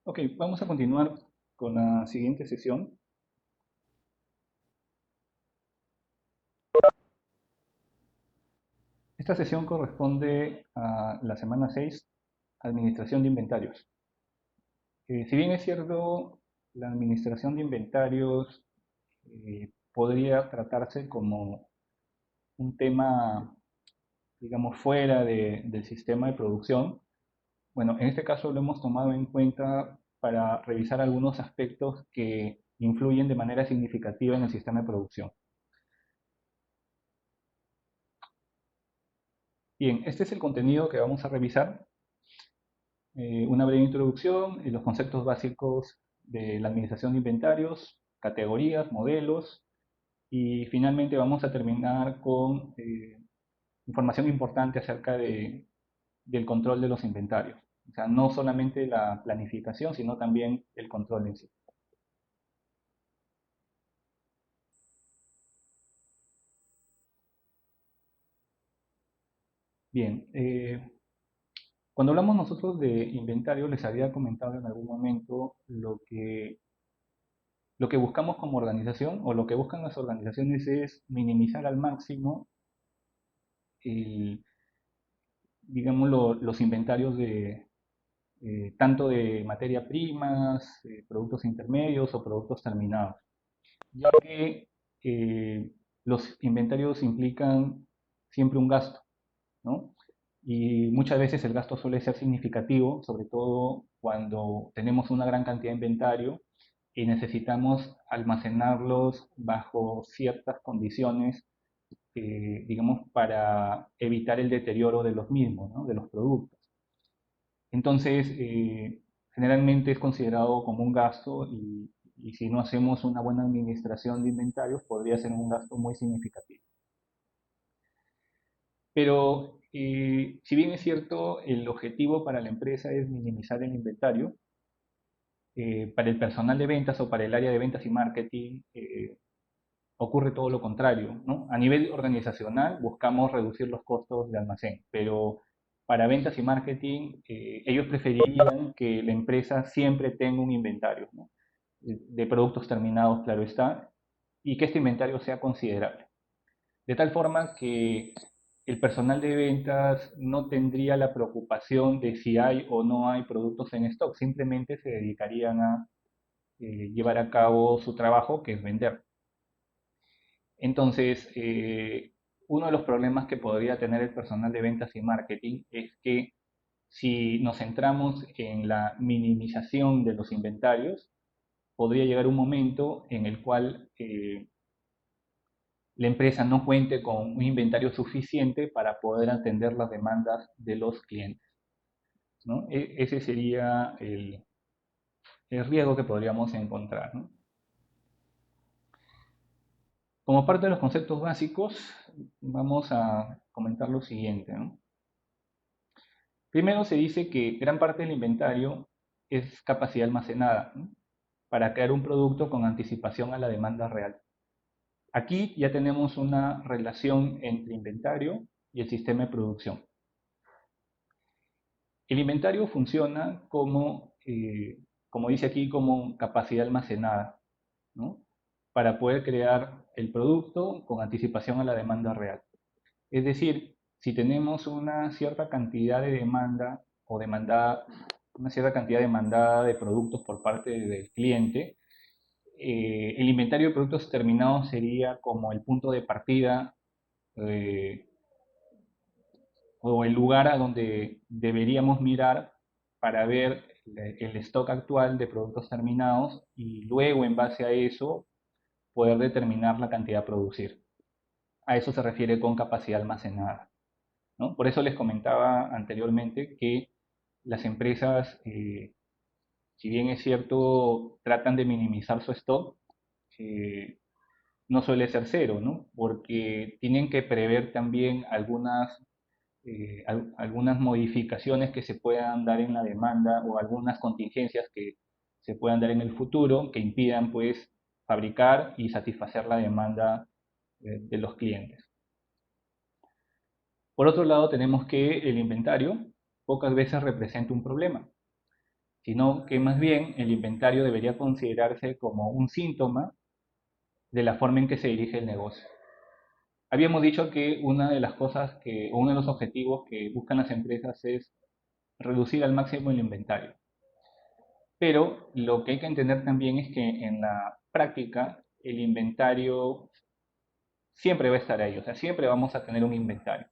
Ok, vamos a continuar con la siguiente sesión. Esta sesión corresponde a la semana 6, Administración de Inventarios. Si bien es cierto, la administración de inventarios podría tratarse como un tema, digamos, fuera del sistema de producción, bueno, en este caso lo hemos tomado en cuenta para revisar algunos aspectos que influyen de manera significativa en el sistema de producción. Bien, este es el contenido que vamos a revisar. Una breve introducción, los conceptos básicos de la administración de inventarios, categorías, modelos y finalmente vamos a terminar con información importante acerca del control de los inventarios. O sea, no solamente la planificación, sino también el control en sí. Bien, cuando hablamos nosotros de inventario, les había comentado en algún momento lo que buscamos como organización o lo que buscan las organizaciones es minimizar al máximo el, digamos, los inventarios de tanto de materia primas, productos intermedios o productos terminados, ya que los inventarios implican siempre un gasto, ¿no? Y muchas veces el gasto suele ser significativo, sobre todo cuando tenemos una gran cantidad de inventario y necesitamos almacenarlos bajo ciertas condiciones, digamos, para evitar el deterioro de los mismos, ¿no? De los productos. Entonces, generalmente es considerado como un gasto y si no hacemos una buena administración de inventarios, podría ser un gasto muy significativo. Pero si bien es cierto, el objetivo para la empresa es minimizar el inventario, para el personal de ventas o para el área de ventas y marketing ocurre todo lo contrario, ¿no? A nivel organizacional buscamos reducir los costos de almacén, pero para ventas y marketing ellos preferirían que la empresa siempre tenga un inventario, ¿no? De productos terminados, claro está, y que este inventario sea considerable. De tal forma que el personal de ventas no tendría la preocupación de si hay o no hay productos en stock, simplemente se dedicarían a llevar a cabo su trabajo, que es vender. Entonces, uno de los problemas que podría tener el personal de ventas y marketing es que si nos centramos en la minimización de los inventarios, podría llegar un momento en el cual la empresa no cuente con un inventario suficiente para poder atender las demandas de los clientes, ¿no? Ese sería el riesgo que podríamos encontrar, ¿no? Como parte de los conceptos básicos, vamos a comentar lo siguiente, ¿no? Primero se dice que gran parte del inventario es capacidad almacenada, ¿no? Para crear un producto con anticipación a la demanda real. Aquí ya tenemos una relación entre inventario y el sistema de producción. El inventario funciona como dice aquí, como capacidad almacenada, ¿no? Para poder crear el producto con anticipación a la demanda real. Es decir, si tenemos una cierta cantidad de demanda o demandada, una cierta cantidad demandada de productos por parte del cliente, el inventario de productos terminados sería como el punto de partida eh, o el lugar a donde deberíamos mirar para ver el stock actual de productos terminados y luego en base a eso poder determinar la cantidad a producir. A eso se refiere con capacidad almacenada, ¿no? Por eso les comentaba anteriormente que las empresas, si bien es cierto, tratan de minimizar su stock, eh, no suele ser cero, ¿no? Porque tienen que prever también algunas modificaciones que se puedan dar en la demanda o algunas contingencias que se puedan dar en el futuro que impidan pues fabricar y satisfacer la demanda de los clientes. Por otro lado, tenemos que el inventario pocas veces representa un problema. sino que más bien el inventario debería considerarse como un síntoma de la forma en que se dirige el negocio. Habíamos dicho que una de las cosas o uno de los objetivos que buscan las empresas es reducir al máximo el inventario. Pero lo que hay que entender también es que en la práctica el inventario siempre va a estar ahí, o sea, siempre vamos a tener un inventario.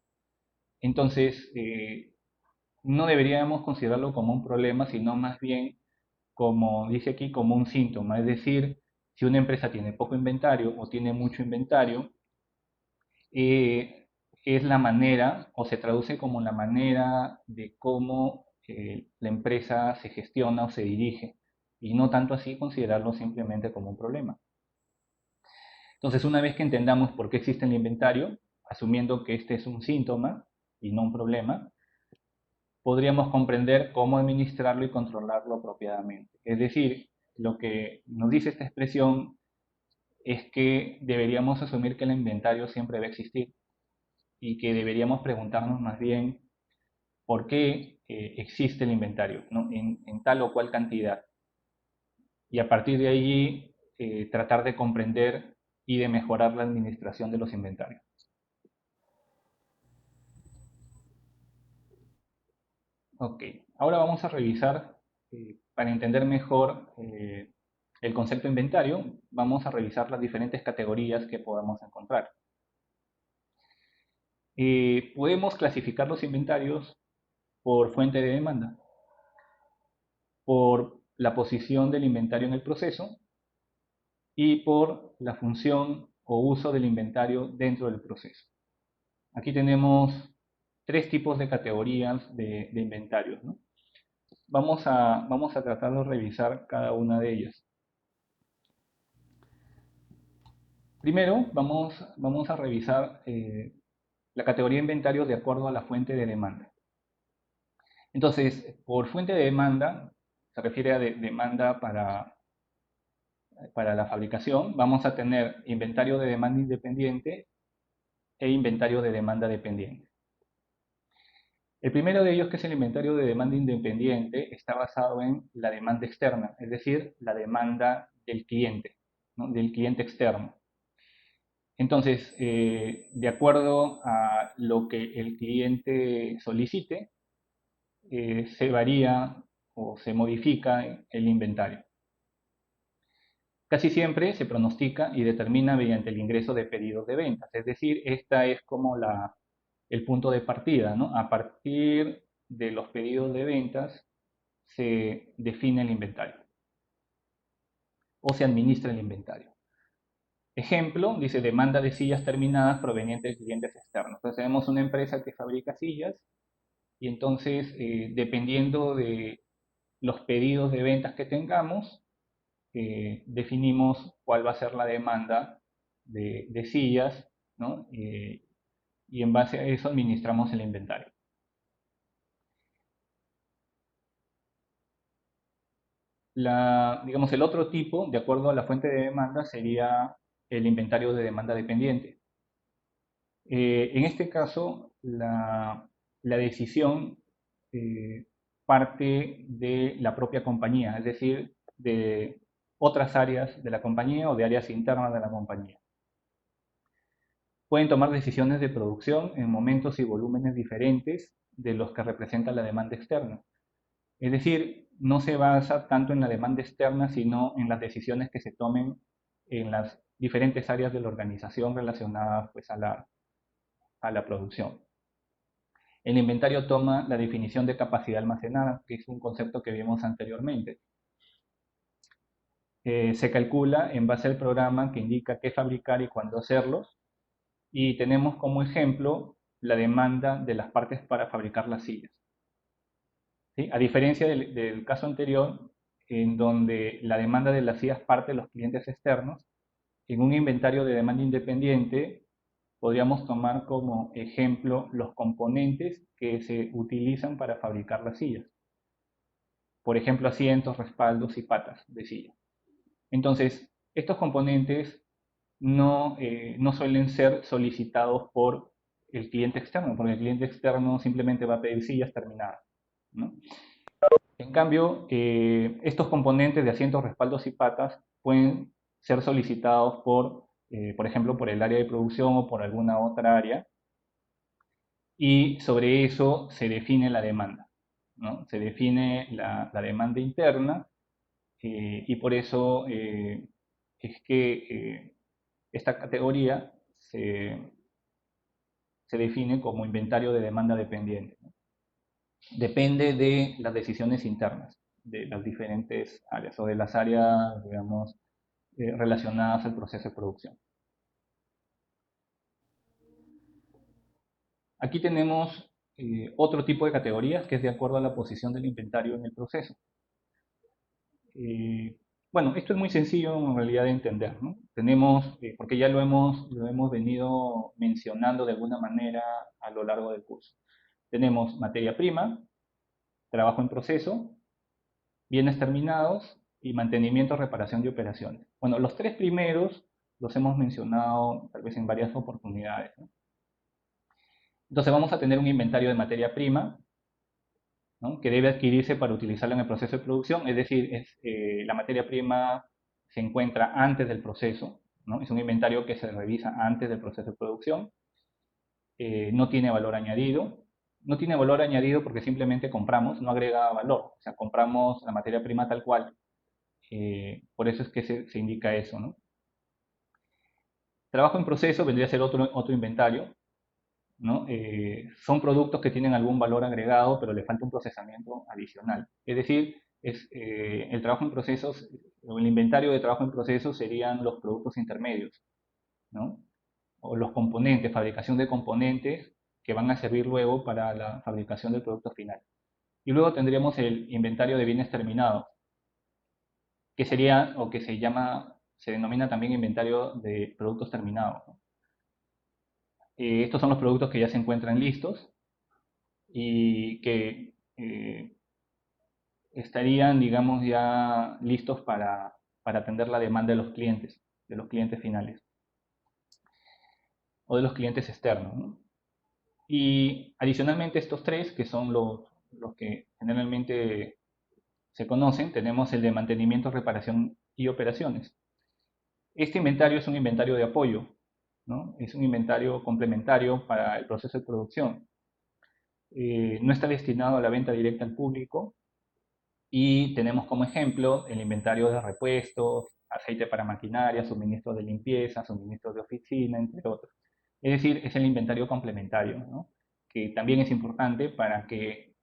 Entonces, no deberíamos considerarlo como un problema, sino más bien, como dice aquí, como un síntoma. Es decir, si una empresa tiene poco inventario o tiene mucho inventario, es la manera o se traduce como la manera de cómo la empresa se gestiona o se dirige y no tanto así considerarlo simplemente como un problema. Entonces, una vez que entendamos por qué existe el inventario, asumiendo que este es un síntoma y no un problema, podríamos comprender cómo administrarlo y controlarlo apropiadamente. Es decir, lo que nos dice esta expresión es que deberíamos asumir que el inventario siempre va a existir y que deberíamos preguntarnos más bien por qué existe el inventario, ¿no? en tal o cual cantidad. Y a partir de allí tratar de comprender y de mejorar la administración de los inventarios. Ok, ahora vamos a revisar, para entender mejor el concepto inventario, vamos a revisar las diferentes categorías que podamos encontrar. Podemos clasificar los inventarios por fuente de demanda, por la posición del inventario en el proceso y por la función o uso del inventario dentro del proceso. Aquí tenemos tres tipos de categorías de inventarios, ¿no? Vamos a tratar de revisar cada una de ellas. Primero, vamos a revisar la categoría de inventario de acuerdo a la fuente de demanda. Entonces, por fuente de demanda, se refiere a demanda para la fabricación, vamos a tener inventario de demanda independiente e inventario de demanda dependiente. El primero de ellos, que es el inventario de demanda independiente, está basado en la demanda externa, es decir, la demanda del cliente, ¿no? Del cliente externo. Entonces, de acuerdo a lo que el cliente solicite, se varía o se modifica el inventario. Casi siempre se pronostica y determina mediante el ingreso de pedidos de ventas, es decir, esta es como el punto de partida, ¿no? A partir de los pedidos de ventas se define el inventario o se administra el inventario. Ejemplo, dice demanda de sillas terminadas provenientes de clientes externos. Entonces tenemos una empresa que fabrica sillas y entonces, dependiendo de los pedidos de ventas que tengamos, definimos cuál va a ser la demanda de sillas, ¿no? Y en base a eso administramos el inventario. Digamos, el otro tipo, de acuerdo a la fuente de demanda, sería el inventario de demanda dependiente. En este caso, la decisión parte de la propia compañía, es decir, de otras áreas de la compañía o de áreas internas de la compañía. Pueden tomar decisiones de producción en momentos y volúmenes diferentes de los que representa la demanda externa. Es decir, no se basa tanto en la demanda externa, sino en las decisiones que se tomen en las diferentes áreas de la organización relacionadas pues, a la producción. El inventario toma la definición de capacidad almacenada, que es un concepto que vimos anteriormente. Se calcula en base al programa que indica qué fabricar y cuándo hacerlo. Y tenemos como ejemplo la demanda de las partes para fabricar las sillas. ¿Sí? A diferencia del caso anterior, en donde la demanda de las sillas parte de los clientes externos, en un inventario de demanda independiente podríamos tomar como ejemplo los componentes que se utilizan para fabricar las sillas. Por ejemplo, asientos, respaldos y patas de silla. Entonces, estos componentes no suelen ser solicitados por el cliente externo, porque el cliente externo simplemente va a pedir sillas terminadas, ¿no? En cambio, estos componentes de asientos, respaldos y patas pueden ser solicitados por ejemplo, por el área de producción o por alguna otra área, y sobre eso se define la demanda, ¿no? Se define la demanda interna, y por eso es que esta categoría se define como inventario de demanda dependiente, ¿no? Depende de las decisiones internas de las diferentes áreas o de las áreas, digamos, relacionadas al proceso de producción. Aquí tenemos otro tipo de categorías que es de acuerdo a la posición del inventario en el proceso. Eh, bueno, esto es muy sencillo en realidad de entender, ¿no? Tenemos, porque ya lo hemos venido mencionando de alguna manera a lo largo del curso. Tenemos materia prima, trabajo en proceso, bienes terminados y mantenimiento, reparación y operaciones. Bueno, los tres primeros los hemos mencionado tal vez en varias oportunidades, ¿no? Entonces vamos a tener un inventario de materia prima, ¿no?, que debe adquirirse para utilizarla en el proceso de producción, es decir, la materia prima se encuentra antes del proceso, ¿no? Es un inventario que se revisa antes del proceso de producción, no tiene valor añadido. No tiene valor añadido porque simplemente compramos, no agrega valor, o sea, compramos la materia prima tal cual, por eso es que se indica eso, ¿no? Trabajo en proceso vendría a ser otro inventario, ¿no? Son productos que tienen algún valor agregado, pero le falta un procesamiento adicional. Es decir, el trabajo en procesos, o el inventario de trabajo en procesos serían los productos intermedios, ¿no? O los componentes, fabricación de componentes que van a servir luego para la fabricación del producto final. Y luego tendríamos el inventario de bienes terminados, que sería, o que se denomina también inventario de productos terminados, ¿no? Estos son los productos que ya se encuentran listos y que estarían, digamos, ya listos para atender la demanda de los clientes finales o de los clientes externos, ¿no? Y adicionalmente estos tres, que son los que generalmente se conocen, tenemos el de mantenimiento, reparación y operaciones. Este inventario es un inventario de apoyo, ¿no? Es un inventario complementario para el proceso de producción. No está destinado a la venta directa al público, y tenemos como ejemplo el inventario de repuestos, aceite para maquinaria, suministros de limpieza, suministros de oficina, entre otros. Es decir, es el inventario complementario, ¿no?, que también es importante para que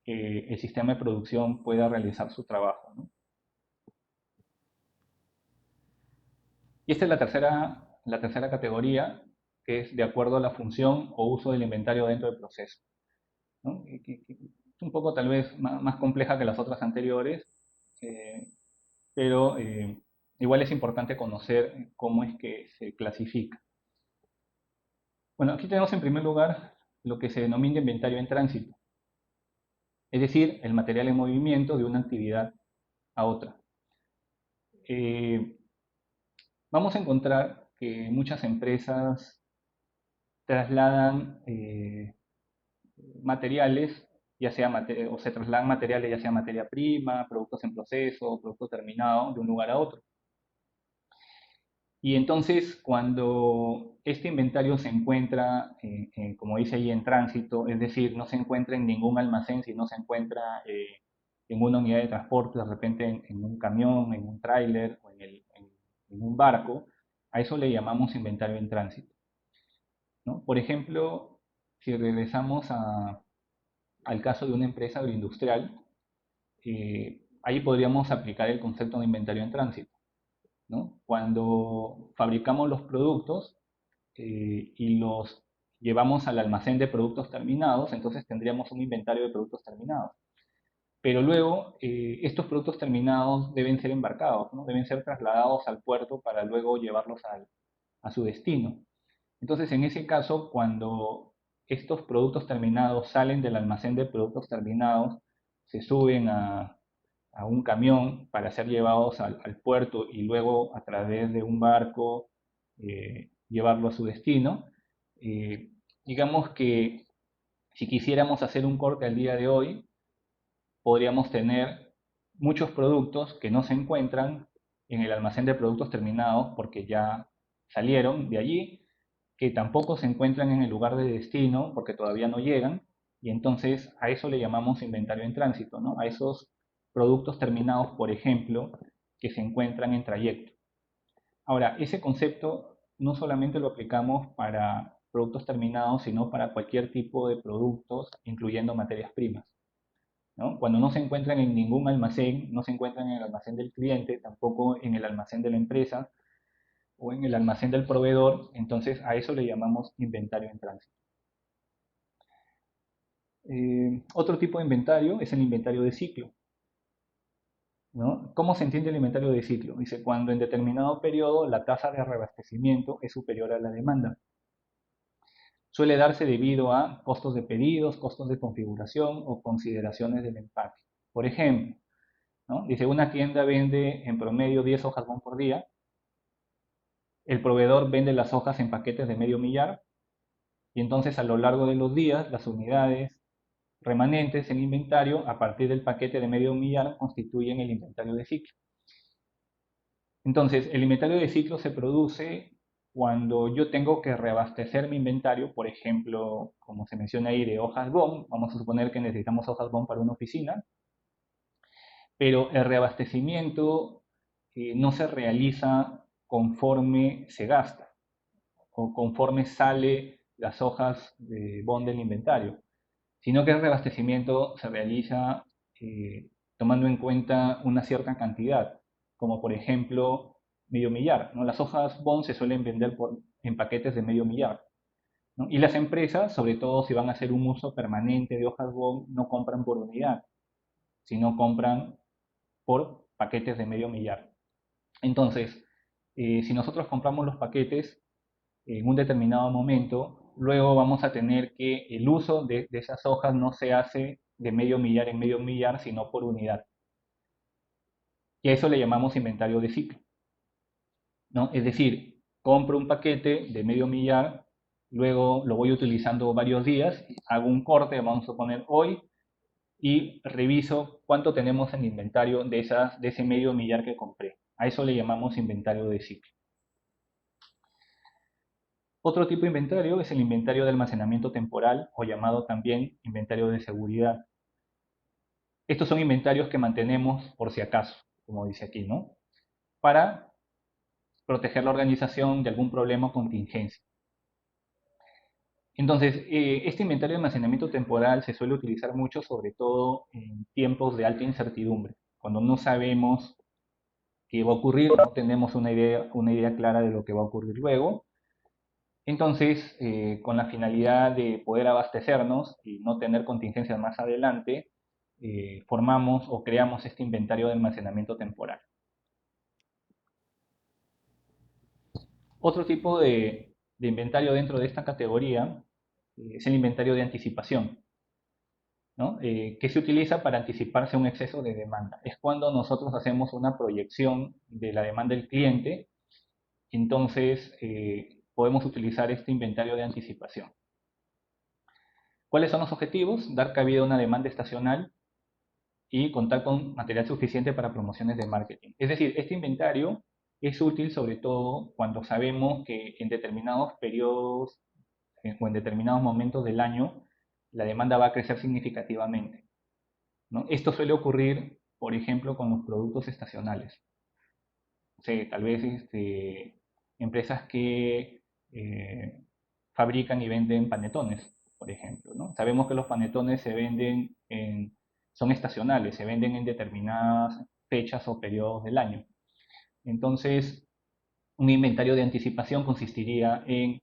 el sistema de producción pueda realizar su trabajo, ¿no? Y esta es la tercera categoría, que es de acuerdo a la función o uso del inventario dentro del proceso, ¿no? Que es un poco tal vez más compleja que las otras anteriores, eh, pero igual es importante conocer cómo es que se clasifica. Bueno, aquí tenemos en primer lugar lo que se denomina inventario en tránsito, es decir, el material en movimiento de una actividad a otra. Eh, Vamos a encontrar que muchas empresas trasladan materiales, o se trasladan materiales, ya sea materia prima, productos en proceso, producto terminado, de un lugar a otro. Y entonces, cuando este inventario se encuentra, como dice ahí, en tránsito, es decir, no se encuentra en ningún almacén, sino se encuentra en una unidad de transporte, de repente en un camión, en un tráiler o en un barco, a eso le llamamos inventario en tránsito, ¿no? Por ejemplo, si regresamos al caso de una empresa agroindustrial, ahí podríamos aplicar el concepto de inventario en tránsito, ¿no? Cuando fabricamos los productos y los llevamos al almacén de productos terminados, entonces tendríamos un inventario de productos terminados. Pero luego estos productos terminados deben ser embarcados, ¿no? Deben ser trasladados al puerto para luego llevarlos a su destino. Entonces, en ese caso, cuando estos productos terminados salen del almacén de productos terminados, se suben a un camión para ser llevados al puerto y luego a través de un barco llevarlo a su destino. Digamos que si quisiéramos hacer un corte al día de hoy, podríamos tener muchos productos que no se encuentran en el almacén de productos terminados porque ya salieron de allí, que tampoco se encuentran en el lugar de destino porque todavía no llegan, y entonces a eso le llamamos inventario en tránsito, ¿no? A esos productos terminados, por ejemplo, que se encuentran en trayecto. Ahora, ese concepto no solamente lo aplicamos para productos terminados, sino para cualquier tipo de productos, incluyendo materias primas, ¿no? Cuando no se encuentran en ningún almacén, no se encuentran en el almacén del cliente, tampoco en el almacén de la empresa o en el almacén del proveedor, entonces a eso le llamamos inventario en tránsito. Otro tipo de inventario es el inventario de ciclo, ¿no? ¿Cómo se entiende el inventario de ciclo? Dice, cuando en determinado periodo la tasa de reabastecimiento es superior a la demanda. Suele darse debido a costos de pedidos, costos de configuración o consideraciones del empaque. Por ejemplo, ¿no? Dice, una tienda vende en promedio 10 hojas bond por día, el proveedor vende las hojas en paquetes de medio millar y entonces a lo largo de los días las unidades remanentes en inventario a partir del paquete de medio millar constituyen el inventario de ciclo. Entonces, el inventario de ciclo se produce cuando yo tengo que reabastecer mi inventario, por ejemplo, como se menciona ahí, de hojas BOM, vamos a suponer que necesitamos hojas BOM para una oficina, pero el reabastecimiento no se realiza conforme se gasta o conforme sale las hojas de BOM del inventario, sino que el reabastecimiento se realiza tomando en cuenta una cierta cantidad, como por ejemplo medio millar, ¿no? Las hojas bond se suelen vender en paquetes de medio millar, ¿no? Y las empresas, sobre todo si van a hacer un uso permanente de hojas bond, no compran por unidad, sino compran por paquetes de medio millar. Entonces, si nosotros compramos los paquetes en un determinado momento, luego vamos a tener que el uso de esas hojas no se hace de medio millar en medio millar, sino por unidad. Y a eso le llamamos inventario de ciclo, ¿no? Es decir, compro un paquete de medio millar, luego lo voy utilizando varios días, hago un corte, vamos a poner hoy, y reviso cuánto tenemos en inventario de ese medio millar que compré. A eso le llamamos inventario de ciclo. Otro tipo de inventario es el inventario de almacenamiento temporal o llamado también inventario de seguridad. Estos son inventarios que mantenemos por si acaso, como dice aquí, ¿no? Para proteger la organización de algún problema o contingencia. Entonces, este inventario de almacenamiento temporal se suele utilizar mucho, sobre todo en tiempos de alta incertidumbre, cuando no sabemos qué va a ocurrir, no tenemos una idea clara de lo que va a ocurrir luego. Entonces, con la finalidad de poder abastecernos y no tener contingencias más adelante, formamos o creamos este inventario de almacenamiento temporal. Otro tipo de inventario dentro de esta categoría es el inventario de anticipación, ¿no? Que se utiliza para anticiparse a un exceso de demanda. Es cuando nosotros hacemos una proyección de la demanda del cliente, entonces podemos utilizar este inventario de anticipación. ¿Cuáles son los objetivos? Dar cabida a una demanda estacional y contar con material suficiente para promociones de marketing. Es decir, este inventario es útil sobre todo cuando sabemos que en determinados periodos o en determinados momentos del año la demanda va a crecer significativamente, ¿no? Esto suele ocurrir, por ejemplo, con los productos estacionales. O sea, tal vez empresas que fabrican y venden panetones, por ejemplo, ¿no? Sabemos que los panetones son estacionales, se venden en determinadas fechas o periodos del año. Entonces, un inventario de anticipación consistiría en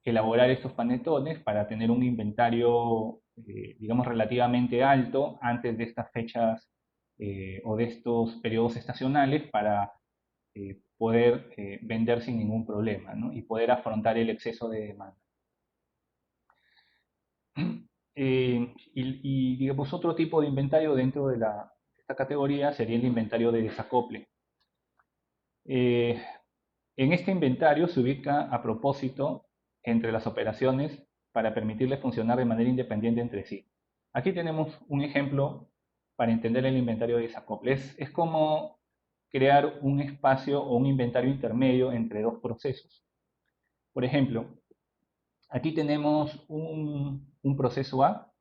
elaborar estos panetones para tener un inventario, digamos, relativamente alto antes de estas fechas o de estos periodos estacionales para poder vender sin ningún problema, ¿no? Y poder afrontar el exceso de demanda. Digamos, otro tipo de inventario dentro de esta categoría sería el inventario de desacople. En este inventario se ubica a propósito entre las operaciones para permitirles funcionar de manera independiente entre sí. Aquí tenemos un ejemplo para entender el inventario de desacople. Es como crear un espacio o un inventario intermedio entre dos procesos. Por ejemplo, aquí tenemos un proceso A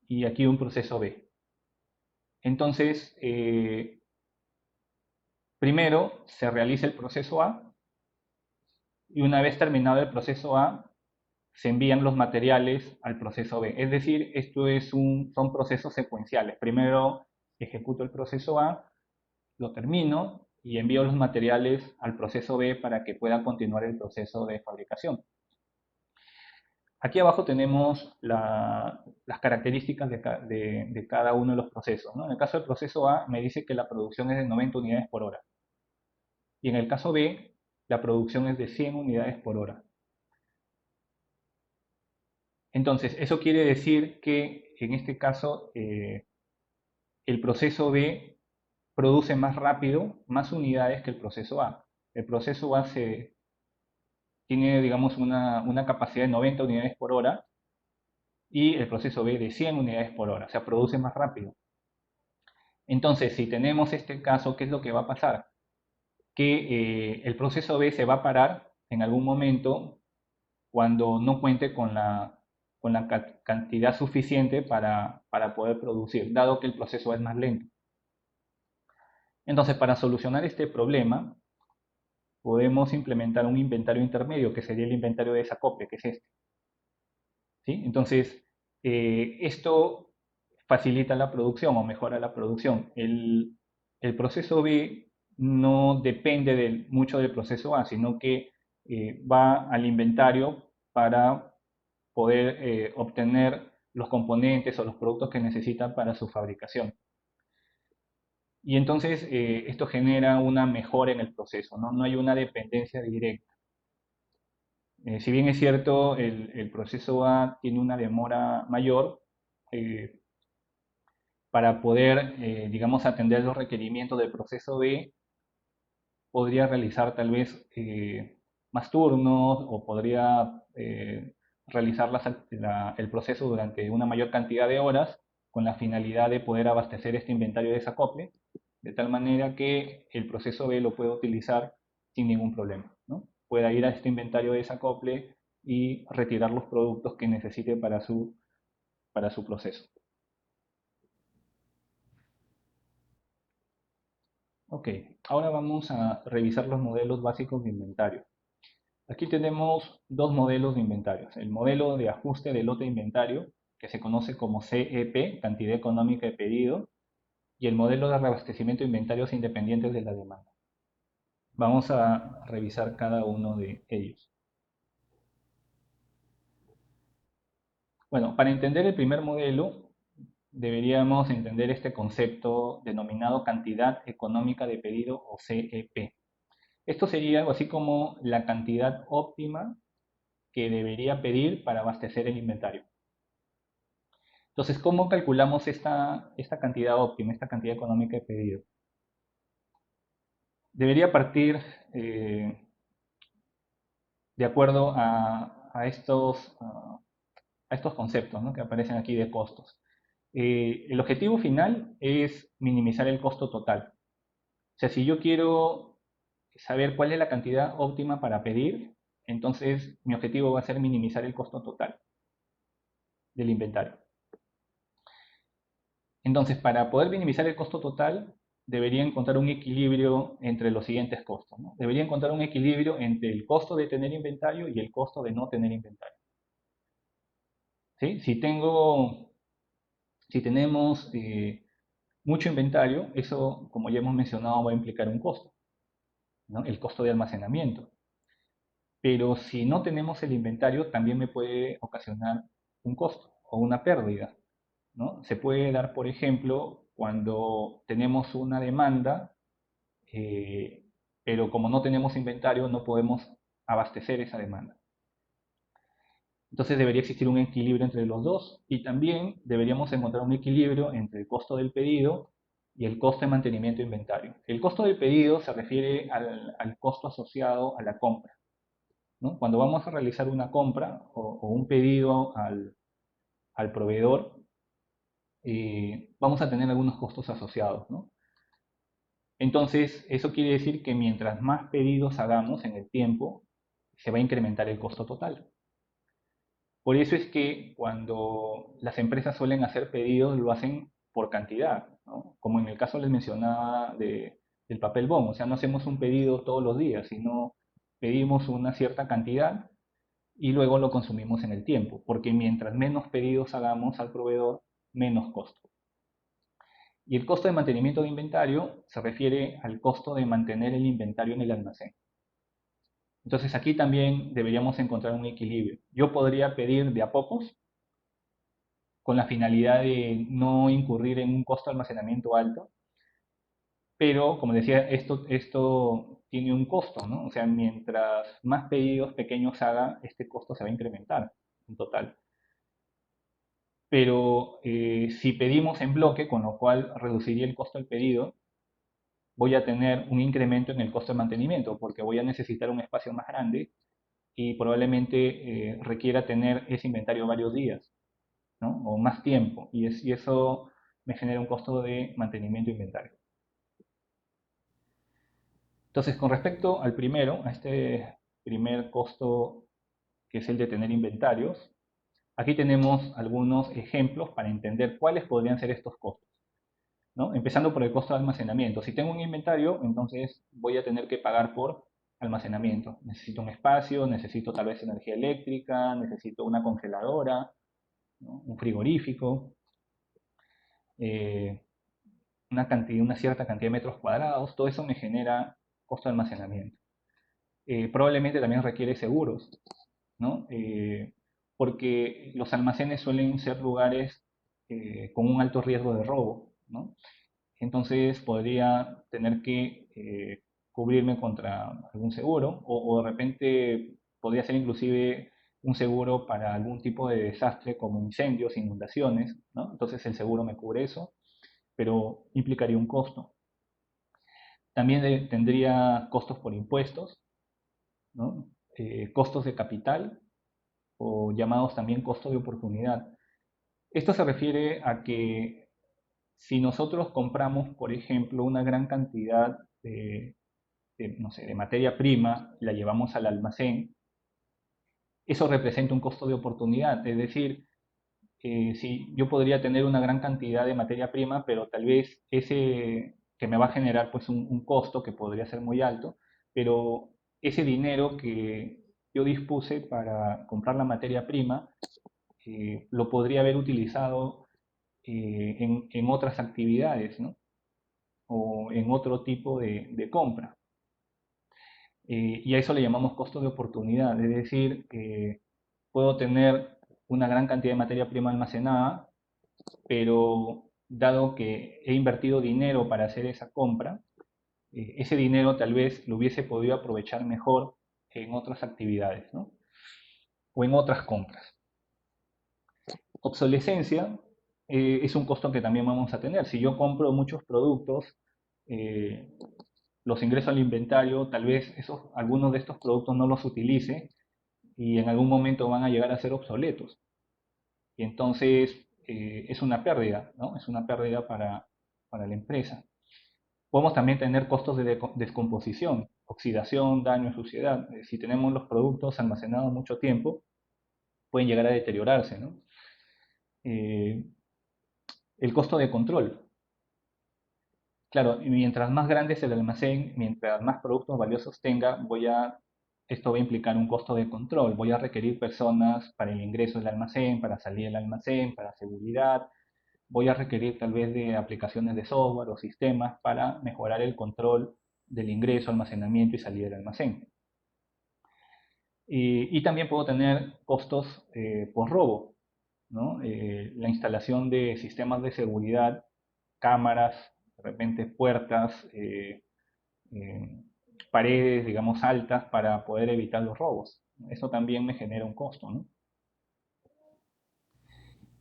y aquí un proceso B. Entonces, primero se realiza el proceso A y una vez terminado el proceso A, se envían los materiales al proceso B. Es decir, son procesos secuenciales. Primero ejecuto el proceso A, lo termino y envío los materiales al proceso B para que pueda continuar el proceso de fabricación. Aquí abajo tenemos las características de cada uno de los procesos, ¿no? En el caso del proceso A me dice que la producción es de 90 unidades por hora. Y en el caso B, la producción es de 100 unidades por hora. Entonces, eso quiere decir que en este caso el proceso B produce más rápido, más unidades que el proceso A. El proceso A tiene, digamos, una capacidad de 90 unidades por hora y el proceso B de 100 unidades por hora, o sea, produce más rápido. Entonces, si tenemos este caso, ¿qué es lo que va a pasar? Que el proceso B se va a parar en algún momento cuando no cuente con la cantidad suficiente para poder producir, dado que el proceso es más lento. Entonces, para solucionar este problema, podemos implementar un inventario intermedio, que sería el inventario de desacople, que es este. ¿Sí? Entonces, esto facilita la producción o mejora la producción. El proceso B no depende mucho del proceso A, sino que va al inventario para poder obtener los componentes o los productos que necesitan para su fabricación. Y entonces esto genera una mejora en el proceso, ¿no? No hay una dependencia directa. Si bien es cierto, el proceso A tiene una demora mayor, eh, para poder, digamos, atender los requerimientos del proceso B, podría realizar tal vez más turnos o podría realizar el proceso durante una mayor cantidad de horas con la finalidad de poder abastecer este inventario de desacople, de tal manera que el proceso B lo pueda utilizar sin ningún problema, ¿no? Pueda ir a este inventario de desacople y retirar los productos que necesite para su proceso. Ok, ahora vamos a revisar los modelos básicos de inventario. Aquí tenemos dos modelos de inventarios. El modelo de ajuste de lote de inventario, que se conoce como CEP, cantidad económica de pedido, y el modelo de reabastecimiento de inventarios independientes de la demanda. Vamos a revisar cada uno de ellos. Bueno, para entender el primer modelo, deberíamos entender este concepto denominado cantidad económica de pedido o CEP. Esto sería algo así como la cantidad óptima que debería pedir para abastecer el inventario. Entonces, ¿cómo calculamos esta cantidad óptima, esta cantidad económica de pedido? Debería partir de acuerdo a estos conceptos, ¿no?, que aparecen aquí de costos. El objetivo final es minimizar el costo total. O sea, si yo quiero saber cuál es la cantidad óptima para pedir, entonces mi objetivo va a ser minimizar el costo total del inventario. Entonces, para poder minimizar el costo total, debería encontrar un equilibrio entre los siguientes costos, ¿no? Debería encontrar un equilibrio entre el costo de tener inventario y el costo de no tener inventario. ¿Sí? Si tenemos mucho inventario, eso, como ya hemos mencionado, va a implicar un costo, ¿no? El costo de almacenamiento. Pero si no tenemos el inventario, también me puede ocasionar un costo o una pérdida, ¿no? Se puede dar, por ejemplo, cuando tenemos una demanda, eh, pero como no tenemos inventario, no podemos abastecer esa demanda. Entonces debería existir un equilibrio entre los dos y también deberíamos encontrar un equilibrio entre el costo del pedido y el costo de mantenimiento de inventario. El costo del pedido se refiere al costo asociado a la compra, ¿no? Cuando vamos a realizar una compra o un pedido al proveedor, vamos a tener algunos costos asociados, ¿no? Entonces, eso quiere decir que mientras más pedidos hagamos en el tiempo, se va a incrementar el costo total. Por eso es que cuando las empresas suelen hacer pedidos, lo hacen por cantidad, ¿no? Como en el caso les mencionaba del papel bond, o sea, no hacemos un pedido todos los días, sino pedimos una cierta cantidad y luego lo consumimos en el tiempo, porque mientras menos pedidos hagamos al proveedor, menos costo. Y el costo de mantenimiento de inventario se refiere al costo de mantener el inventario en el almacén. Entonces aquí también deberíamos encontrar un equilibrio. Yo podría pedir de a pocos con la finalidad de no incurrir en un costo de almacenamiento alto, pero como decía, esto tiene un costo, ¿no? O sea, mientras más pedidos pequeños haga, este costo se va a incrementar en total. Pero si pedimos en bloque, con lo cual reduciría el costo del pedido, voy a tener un incremento en el costo de mantenimiento, porque voy a necesitar un espacio más grande y probablemente requiera tener ese inventario varios días, ¿no? O más tiempo, y eso me genera un costo de mantenimiento de inventario. Entonces, con respecto al primero, a este primer costo que es el de tener inventarios, aquí tenemos algunos ejemplos para entender cuáles podrían ser estos costos, ¿no? Empezando por el costo de almacenamiento. Si tengo un inventario, entonces voy a tener que pagar por almacenamiento. Necesito un espacio, necesito tal vez energía eléctrica, necesito una congeladora, ¿no? Un frigorífico, eh, una cierta cantidad de metros cuadrados. Todo eso me genera costo de almacenamiento. Probablemente también requiere seguros, ¿no? Porque los almacenes suelen ser lugares con un alto riesgo de robo, ¿no? Entonces podría tener que cubrirme contra algún seguro o de repente podría ser inclusive un seguro para algún tipo de desastre como incendios, inundaciones, ¿no? Entonces el seguro me cubre eso, pero implicaría un costo. También tendría costos por impuestos, ¿no? Costos de capital o llamados también costos de oportunidad. Esto se refiere a que si nosotros compramos, por ejemplo, una gran cantidad no sé, de materia prima, la llevamos al almacén, eso representa un costo de oportunidad. Es decir, si yo podría tener una gran cantidad de materia prima, pero tal vez ese que me va a generar pues un costo que podría ser muy alto, pero ese dinero que yo dispuse para comprar la materia prima, lo podría haber utilizado en otras actividades, ¿no? O en otro tipo de compra. Y a eso le llamamos costo de oportunidad, es decir, puedo tener una gran cantidad de materia prima almacenada, pero dado que he invertido dinero para hacer esa compra, ese dinero tal vez lo hubiese podido aprovechar mejor en otras actividades, ¿no? O en otras compras. Obsolescencia es un costo que también vamos a tener. Si yo compro muchos productos, eh, los ingreso al inventario, tal vez algunos de estos productos no los utilice y en algún momento van a llegar a ser obsoletos. Y entonces es una pérdida, ¿no? Es una pérdida para la empresa. Podemos también tener costos de descomposición, oxidación, daño, suciedad. Si tenemos los productos almacenados mucho tiempo, pueden llegar a deteriorarse, ¿no? Eh, el costo de control. Claro, y mientras más grande es el almacén, mientras más productos valiosos tenga, esto va a implicar un costo de control. Voy a requerir personas para el ingreso del almacén, para salir del almacén, para seguridad. Voy a requerir tal vez de aplicaciones de software o sistemas para mejorar el control del ingreso, almacenamiento y salida del almacén. Y también puedo tener costos por robo, ¿no? La instalación de sistemas de seguridad, cámaras, de repente puertas, eh, paredes, digamos, altas para poder evitar los robos. Eso también me genera un costo, ¿no?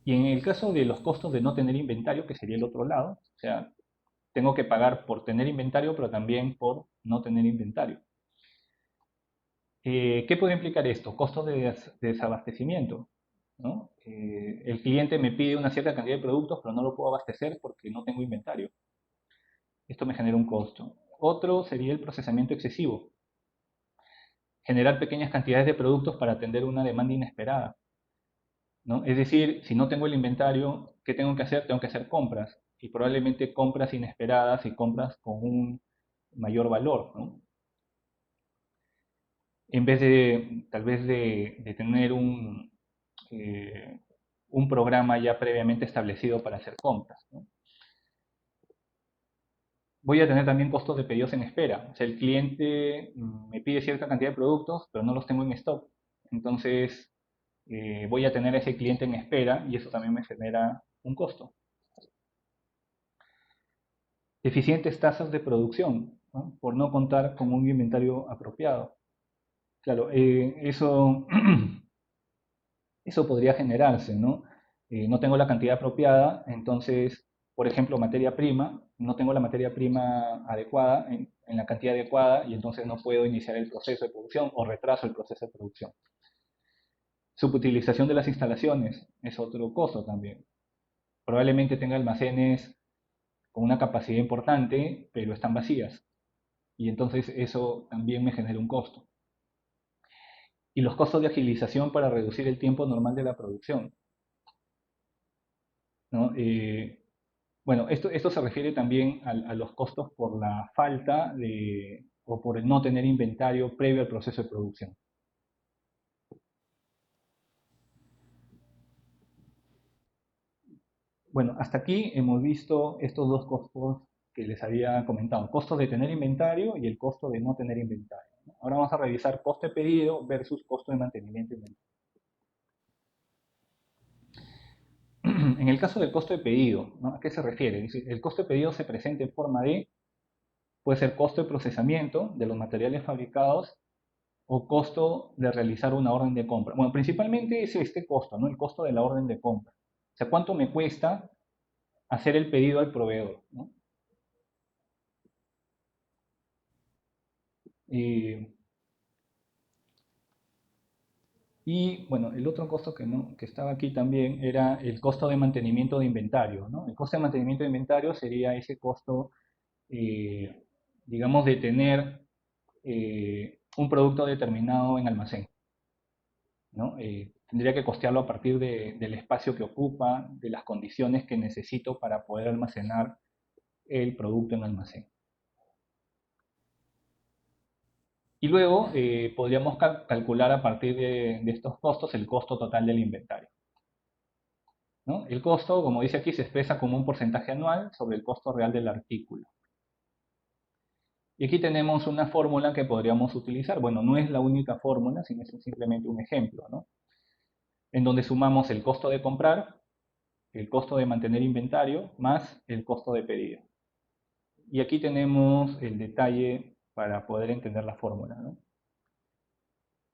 Y en el caso de los costos de no tener inventario, que sería el otro lado, o sea, tengo que pagar por tener inventario, pero también por no tener inventario. ¿Qué puede implicar esto? Costos de desabastecimiento. ¿no? El cliente me pide una cierta cantidad de productos, pero no lo puedo abastecer porque no tengo inventario. Esto me genera un costo. Otro sería el procesamiento excesivo. Generar pequeñas cantidades de productos para atender una demanda inesperada, ¿no? Es decir, si no tengo el inventario, ¿qué tengo que hacer? Tengo que hacer compras, y probablemente compras inesperadas y compras con un mayor valor, ¿no? En vez de, tal vez de tener eh, un programa ya previamente establecido para hacer compras, ¿no? Voy a tener también costos de pedidos en espera. O sea, el cliente me pide cierta cantidad de productos, pero no los tengo en stock. Entonces, voy a tener a ese cliente en espera y eso también me genera un costo. Deficientes tasas de producción, ¿no? Por no contar con un inventario apropiado. Claro, eso podría generarse, ¿no? No tengo la cantidad apropiada, entonces, por ejemplo, materia prima, no tengo la materia prima adecuada, en la cantidad adecuada, y entonces no puedo iniciar el proceso de producción o retraso el proceso de producción. Subutilización de las instalaciones es otro costo también. Probablemente tenga almacenes con una capacidad importante, pero están vacías, y entonces eso también me genera un costo. Y los costos de agilización para reducir el tiempo normal de la producción, ¿no? Bueno, esto se refiere también a los costos por la falta de, o por el no tener inventario previo al proceso de producción. Bueno, hasta aquí hemos visto estos dos costos que les había comentado, costos de tener inventario y el costo de no tener inventario, ¿no? Ahora vamos a revisar costo de pedido versus costo de mantenimiento de inventario. En el caso del costo de pedido, ¿no? ¿A qué se refiere? Dice, el costo de pedido se presenta en forma de, puede ser costo de procesamiento de los materiales fabricados o costo de realizar una orden de compra. Bueno, principalmente es este costo, ¿no? El costo de la orden de compra. O sea, ¿cuánto me cuesta hacer el pedido al proveedor, ¿no? Eh, y bueno, el otro costo que, no, que estaba aquí también era el costo de mantenimiento de inventario, ¿no? El costo de mantenimiento de inventario sería ese costo, eh, digamos, de tener un producto determinado en almacén, ¿no? Tendría que costearlo a partir del espacio que ocupa, de las condiciones que necesito para poder almacenar el producto en almacén. Y luego podríamos calcular a partir de estos costos el costo total del inventario, ¿no? El costo, como dice aquí, se expresa como un porcentaje anual sobre el costo real del artículo. Y aquí tenemos una fórmula que podríamos utilizar. Bueno, no es la única fórmula, sino es simplemente un ejemplo, ¿no? En donde sumamos el costo de comprar, el costo de mantener inventario, más el costo de pedido. Y aquí tenemos el detalle para poder entender la fórmula, ¿no?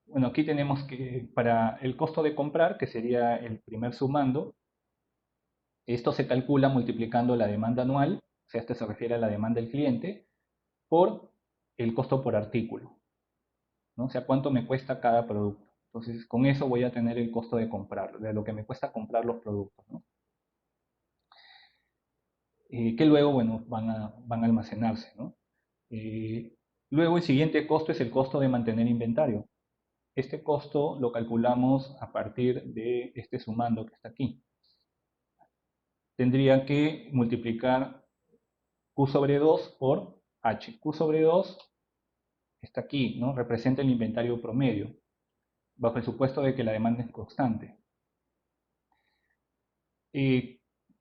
Bueno, aquí tenemos que para el costo de comprar, que sería el primer sumando, esto se calcula multiplicando la demanda anual, o sea, esto se refiere a la demanda del cliente, por el costo por artículo, ¿no? O sea, cuánto me cuesta cada producto. Entonces, con eso voy a tener el costo de comprar, de lo que me cuesta comprar los productos, ¿no? Que luego, bueno, van a almacenarse, ¿no? Eh, Luego, el siguiente costo es el costo de mantener inventario. Este costo lo calculamos a partir de este sumando que está aquí. Tendría que multiplicar Q sobre 2 por H. Q sobre 2 está aquí, ¿no? Representa el inventario promedio, bajo el supuesto de que la demanda es constante.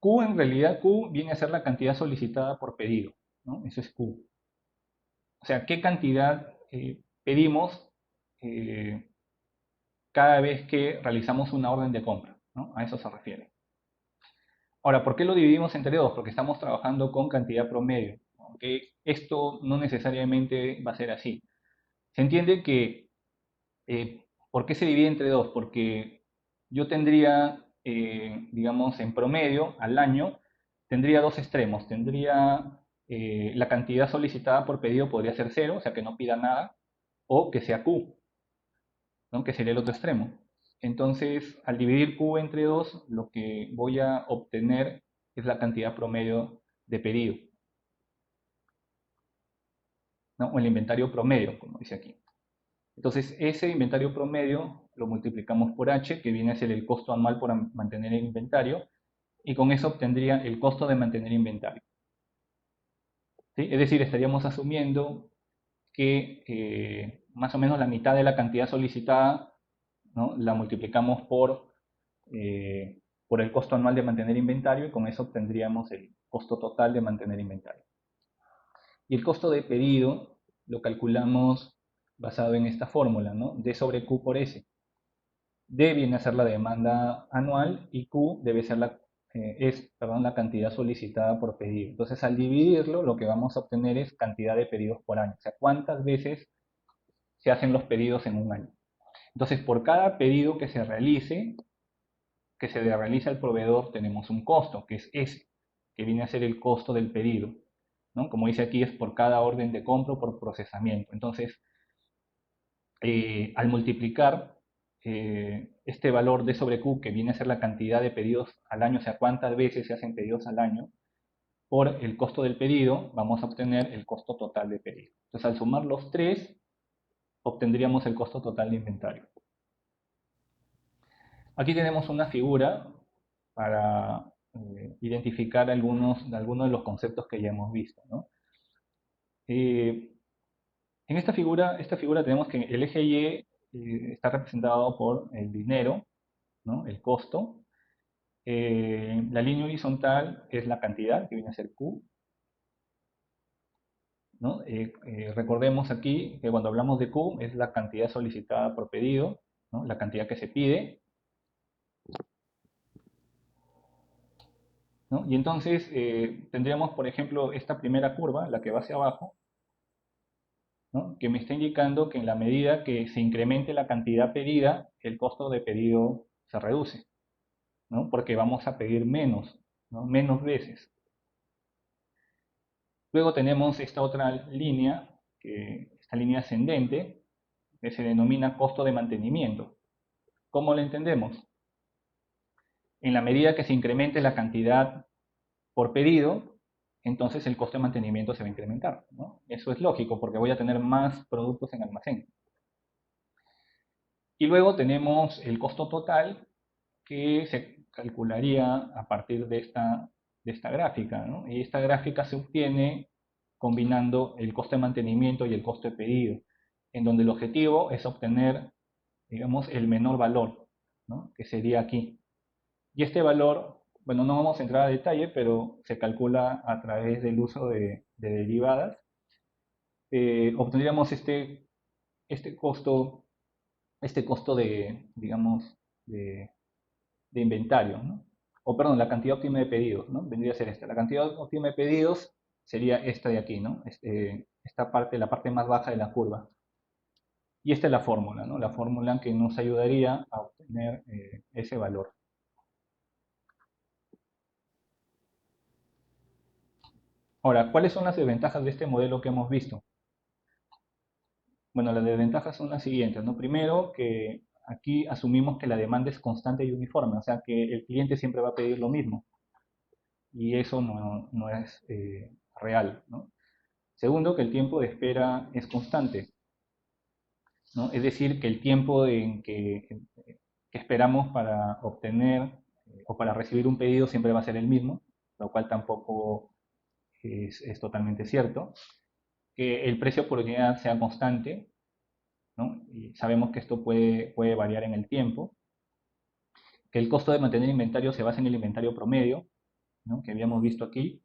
Q en realidad, Q viene a ser la cantidad solicitada por pedido, ¿no? Eso es Q. O sea, qué cantidad pedimos eh, cada vez que realizamos una orden de compra, ¿no? A eso se refiere. Ahora, ¿por qué lo dividimos entre dos? Porque estamos trabajando con cantidad promedio, aunque esto no necesariamente va a ser así. Se entiende que, ¿por qué se divide entre dos? Porque yo tendría, digamos, en promedio al año, tendría dos extremos. Tendría la cantidad solicitada por pedido podría ser cero, o sea que no pida nada, o que sea Q, ¿no? Que sería el otro extremo. Entonces, al dividir Q entre 2, lo que voy a obtener es la cantidad promedio de pedido, ¿no? O el inventario promedio, como dice aquí. Entonces, ese inventario promedio lo multiplicamos por H, que viene a ser el costo anual por mantener el inventario, y con eso obtendría el costo de mantener inventario. ¿Sí? Es decir, estaríamos asumiendo que más o menos la mitad de la cantidad solicitada, ¿no?, la multiplicamos por el costo anual de mantener inventario y con eso obtendríamos el costo total de mantener inventario. Y el costo de pedido lo calculamos basado en esta fórmula, ¿no? D sobre Q por S. D viene a ser la demanda anual y Q debe ser la cantidad solicitada por pedido. Entonces, al dividirlo, lo que vamos a obtener es cantidad de pedidos por año. O sea, cuántas veces se hacen los pedidos en un año. Entonces, por cada pedido que se realice, que se le realiza al proveedor, tenemos un costo, que es ese, que viene a ser el costo del pedido, ¿no? Como dice aquí, es por cada orden de compra o por procesamiento. Entonces, al multiplicar este valor D sobre Q, que viene a ser la cantidad de pedidos al año, o sea, cuántas veces se hacen pedidos al año, por el costo del pedido, vamos a obtener el costo total de pedido. Entonces, al sumar los tres, obtendríamos el costo total de inventario. Aquí tenemos una figura para identificar algunos de los conceptos que ya hemos visto, ¿no? En esta figura tenemos que el eje Y está representado por el dinero, ¿no?, el costo. La línea horizontal es la cantidad, que viene a ser Q, ¿no? Recordemos aquí que cuando hablamos de Q es la cantidad solicitada por pedido, ¿no?, la cantidad que se pide, ¿no? Y entonces tendríamos, por ejemplo, esta primera curva, la que va hacia abajo, ¿no?, que me está indicando que en la medida que se incremente la cantidad pedida, el costo de pedido se reduce, ¿no?, porque vamos a pedir menos, ¿no?, menos veces. Luego tenemos esta otra línea, esta línea ascendente, que se denomina costo de mantenimiento. ¿Cómo lo entendemos? En la medida que se incremente la cantidad por pedido, entonces el costo de mantenimiento se va a incrementar, ¿no? Eso es lógico porque voy a tener más productos en almacén. Y luego tenemos el costo total, que se calcularía a partir de esta gráfica, ¿no? Y esta gráfica se obtiene combinando el costo de mantenimiento y el costo de pedido, en donde el objetivo es obtener, digamos, el menor valor, ¿no?, que sería aquí. Y este valor, bueno, no vamos a entrar a detalle, pero se calcula a través del uso de derivadas. Obtendríamos este costo, de, digamos, de inventario, ¿no? O perdón, la cantidad óptima de pedidos, ¿no? Vendría a ser esta. La cantidad óptima de pedidos sería esta de aquí, ¿no? Esta parte, la parte más baja de la curva. Y esta es la fórmula, ¿no? La fórmula que nos ayudaría a obtener ese valor. Ahora, ¿cuáles son las desventajas de este modelo que hemos visto? Bueno, las desventajas son las siguientes, ¿no? Primero, que aquí asumimos que la demanda es constante y uniforme, o sea que el cliente siempre va a pedir lo mismo. Y eso no es real, ¿no? Segundo, que el tiempo de espera es constante, ¿no? Es decir, que el tiempo que esperamos para obtener o para recibir un pedido siempre va a ser el mismo, lo cual tampoco es totalmente cierto. Que el precio por unidad sea constante, ¿no? Y sabemos que esto puede variar en el tiempo. Que el costo de mantener inventario se basa en el inventario promedio, ¿no?, que habíamos visto aquí,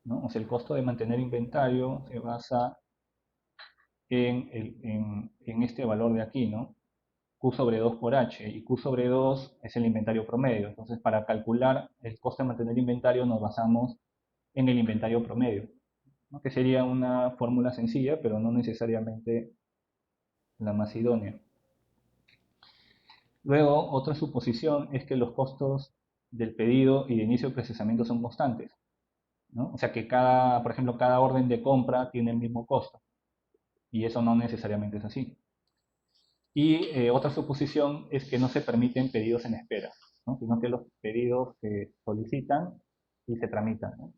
¿no? O sea, el costo de mantener inventario se basa en este valor de aquí, ¿no? Q sobre 2 por H, y Q sobre 2 es el inventario promedio. Entonces, para calcular el costo de mantener inventario nos basamos en el inventario promedio, ¿no?, que sería una fórmula sencilla, pero no necesariamente la más idónea. Luego, otra suposición es que los costos del pedido y de inicio de procesamiento son constantes, ¿no? O sea que por ejemplo, cada orden de compra tiene el mismo costo, y eso no necesariamente es así. Y otra suposición es que no se permiten pedidos en espera, ¿no? Sino que los pedidos se solicitan y se tramitan, ¿no?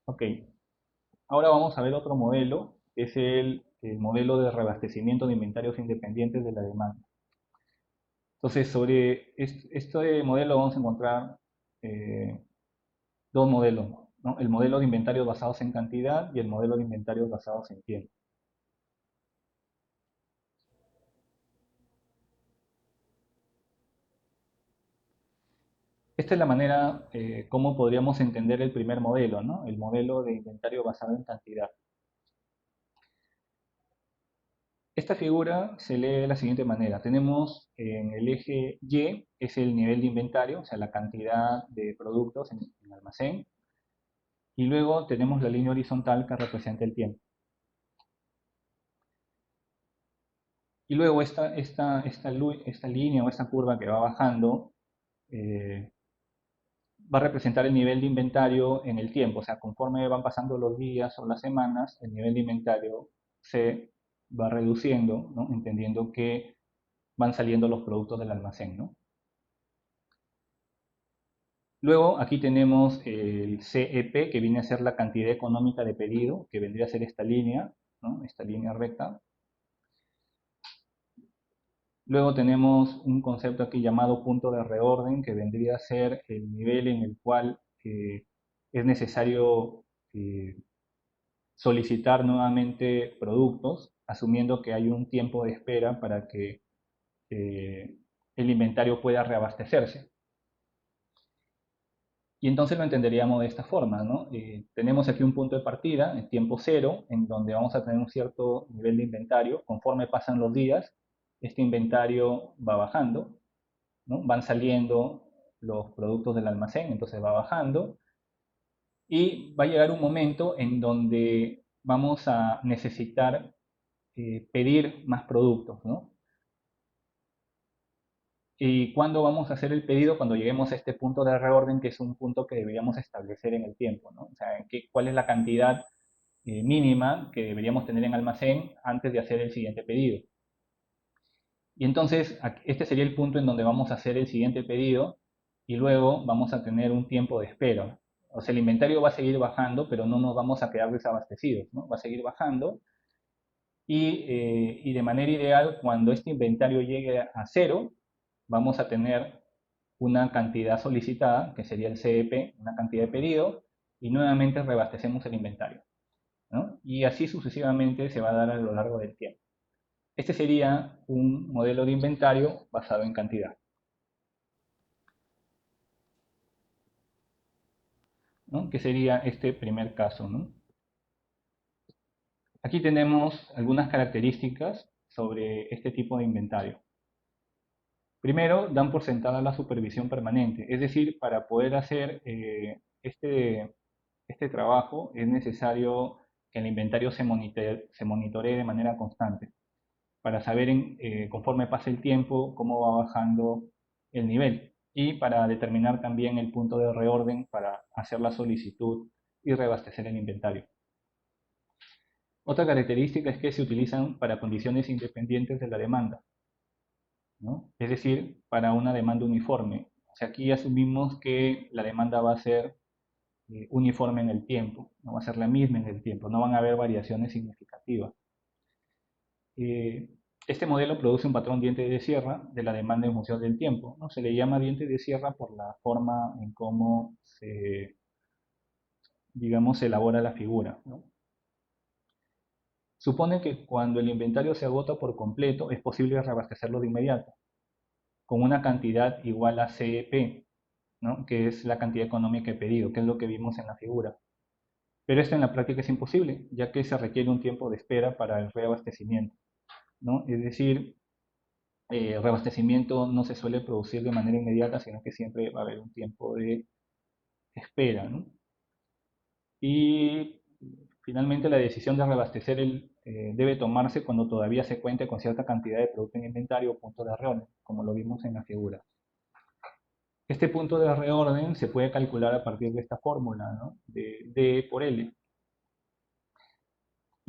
Ok, ahora vamos a ver otro modelo, que es el modelo de reabastecimiento de inventarios independientes de la demanda. Entonces, sobre este modelo vamos a encontrar eh, dos modelos, ¿no? El modelo de inventarios basados en cantidad y el modelo de inventarios basados en tiempo. Esta es la manera como podríamos entender el primer modelo, ¿no? El modelo de inventario basado en cantidad. Esta figura se lee de la siguiente manera. Tenemos en el eje Y, es el nivel de inventario, o sea, la cantidad de productos en el almacén. Y luego tenemos la línea horizontal que representa el tiempo. Y luego esta línea o esta curva que va bajando eh, va a representar el nivel de inventario en el tiempo. O sea, conforme van pasando los días o las semanas, el nivel de inventario se va reduciendo, ¿no? Entendiendo que van saliendo los productos del almacén, ¿no? Luego aquí tenemos el CEP, que viene a ser la cantidad económica de pedido, que vendría a ser esta línea, ¿no? Esta línea recta. Luego tenemos un concepto aquí llamado punto de reorden, que vendría a ser el nivel en el cual es necesario solicitar nuevamente productos, asumiendo que hay un tiempo de espera para que el inventario pueda reabastecerse. Y entonces lo entenderíamos de esta forma, ¿no? Tenemos aquí un punto de partida, en tiempo cero, en donde vamos a tener un cierto nivel de inventario. Conforme pasan los días, este inventario va bajando, ¿no? Van saliendo los productos del almacén, entonces va bajando. Y va a llegar un momento en donde vamos a necesitar pedir más productos, ¿no? ¿Y cuándo vamos a hacer el pedido? Cuando lleguemos a este punto de reorden, que es un punto que deberíamos establecer en el tiempo, ¿no? O sea, ¿cuál es la cantidad mínima que deberíamos tener en almacén antes de hacer el siguiente pedido? Y entonces, este sería el punto en donde vamos a hacer el siguiente pedido y luego vamos a tener un tiempo de espera. O sea, el inventario va a seguir bajando, pero no nos vamos a quedar desabastecidos, ¿no? Va a seguir bajando y de manera ideal, cuando este inventario llegue a cero, vamos a tener una cantidad solicitada, que sería el CEP, una cantidad de pedido, y nuevamente reabastecemos el inventario, ¿no? Y así sucesivamente se va a dar a lo largo del tiempo. Este sería un modelo de inventario basado en cantidad, ¿no? Que sería este primer caso, ¿no? Aquí tenemos algunas características sobre este tipo de inventario. Primero, dan por sentada la supervisión permanente, es decir, para poder hacer este trabajo es necesario que el inventario se monitoree de manera constante para saber conforme pasa el tiempo cómo va bajando el nivel y para determinar también el punto de reorden para hacer la solicitud y reabastecer el inventario. Otra característica es que se utilizan para condiciones independientes de la demanda, ¿no? Es decir, para una demanda uniforme. O sea, aquí asumimos que la demanda va a ser uniforme en el tiempo, no va a ser la misma en el tiempo, no van a haber variaciones significativas. Eh, este modelo produce un patrón diente de sierra de la demanda en función del tiempo, ¿no? Se le llama diente de sierra por la forma en cómo digamos, se elabora la figura, ¿no? Supone que cuando el inventario se agota por completo es posible reabastecerlo de inmediato, con una cantidad igual a CEP, ¿no? Que es la cantidad económica de pedido, que es lo que vimos en la figura. Pero esto en la práctica es imposible, ya que se requiere un tiempo de espera para el reabastecimiento, ¿no? Es decir, el reabastecimiento no se suele producir de manera inmediata, sino que siempre va a haber un tiempo de espera, ¿no? Y finalmente la decisión de reabastecer debe tomarse cuando todavía se cuente con cierta cantidad de producto en inventario o punto de reorden, como lo vimos en la figura. Este punto de reorden se puede calcular a partir de esta fórmula, ¿no? De D por L.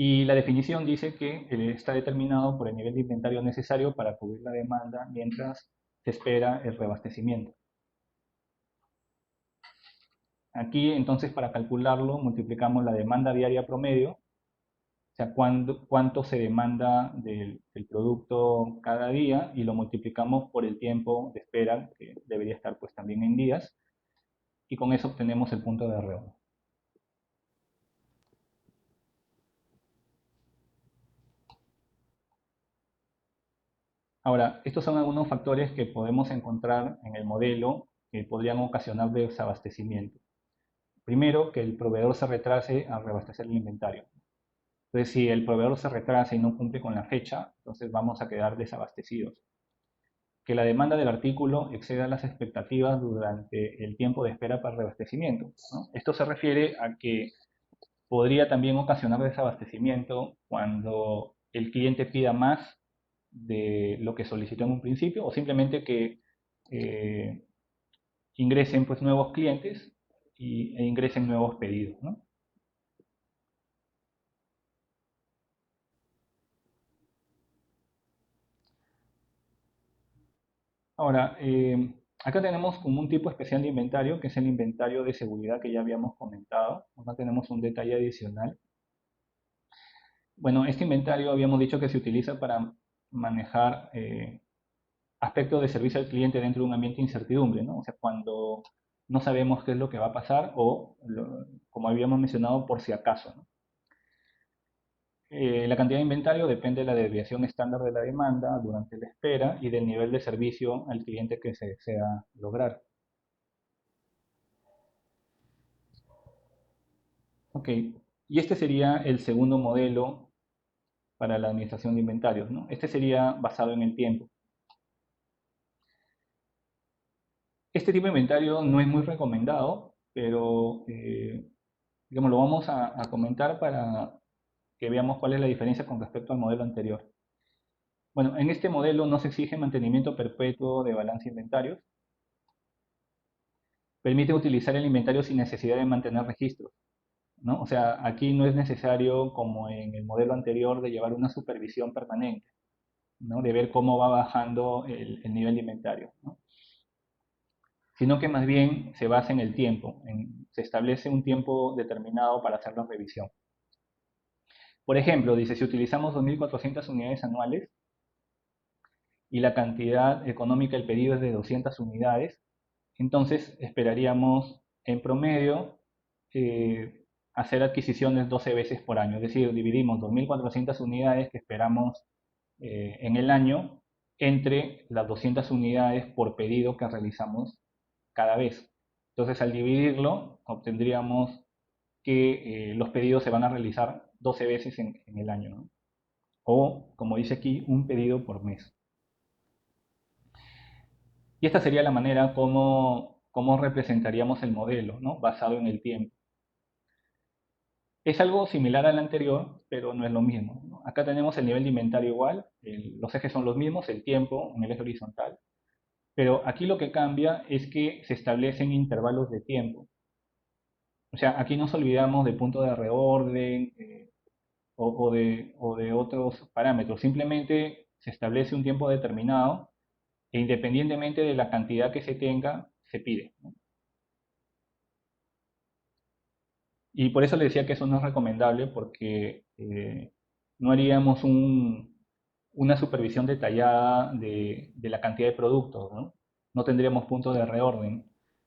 Y la definición dice que está determinado por el nivel de inventario necesario para cubrir la demanda mientras se espera el reabastecimiento. Aquí entonces para calcularlo multiplicamos la demanda diaria promedio, o sea, cuánto se demanda del producto cada día, y lo multiplicamos por el tiempo de espera, que debería estar pues también en días, y con eso obtenemos el punto de retorno. Ahora, estos son algunos factores que podemos encontrar en el modelo que podrían ocasionar desabastecimiento. Primero, que el proveedor se retrase al reabastecer el inventario. Entonces, si el proveedor se retrasa y no cumple con la fecha, entonces vamos a quedar desabastecidos. Que la demanda del artículo exceda las expectativas durante el tiempo de espera para el reabastecimiento, ¿no? Esto se refiere a que podría también ocasionar desabastecimiento cuando el cliente pida más de lo que solicitó en un principio, o simplemente que eh, ingresen pues nuevos clientes e ingresen nuevos pedidos, ¿no? Ahora, acá tenemos como un tipo especial de inventario, que es el inventario de seguridad que ya habíamos comentado. Acá tenemos un detalle adicional. Bueno, este inventario habíamos dicho que se utiliza para manejar aspectos de servicio al cliente dentro de un ambiente de incertidumbre, ¿no? O sea, cuando no sabemos qué es lo que va a pasar o, como habíamos mencionado, por si acaso, ¿no? La cantidad de inventario depende de la desviación estándar de la demanda durante la espera y del nivel de servicio al cliente que se desea lograr. Ok, y este sería el segundo modelo para la administración de inventarios, ¿no? Este sería basado en el tiempo. Este tipo de inventario no es muy recomendado, pero digamos, lo vamos a comentar para que veamos cuál es la diferencia con respecto al modelo anterior. Bueno, en este modelo no se exige mantenimiento perpetuo de balance de inventarios. Permite utilizar el inventario sin necesidad de mantener registros, ¿no? O sea, aquí no es necesario, como en el modelo anterior, de llevar una supervisión permanente, ¿no? De ver cómo va bajando el nivel de inventario, ¿no? Sino que más bien se basa en el tiempo, se establece un tiempo determinado para hacer la revisión. Por ejemplo, dice, si utilizamos 2.400 unidades anuales y la cantidad económica del pedido es de 200 unidades, entonces esperaríamos en promedio hacer adquisiciones 12 veces por año. Es decir, dividimos 2.400 unidades que esperamos en el año entre las 200 unidades por pedido que realizamos cada vez. Entonces, al dividirlo, obtendríamos que los pedidos se van a realizar 12 veces en el año, ¿no? O, como dice aquí, un pedido por mes. Y esta sería la manera como representaríamos el modelo, ¿no? Basado en el tiempo. Es algo similar al anterior, pero no es lo mismo, ¿no? Acá tenemos el nivel de inventario igual, los ejes son los mismos, el tiempo en el eje horizontal, pero aquí lo que cambia es que se establecen intervalos de tiempo. O sea, aquí nos olvidamos del punto de reorden o de otros parámetros. Simplemente se establece un tiempo determinado e independientemente de la cantidad que se tenga, se pide, ¿no? Y por eso le decía que eso no es recomendable porque no haríamos una supervisión detallada de la cantidad de productos, ¿no? No tendríamos puntos de reorden.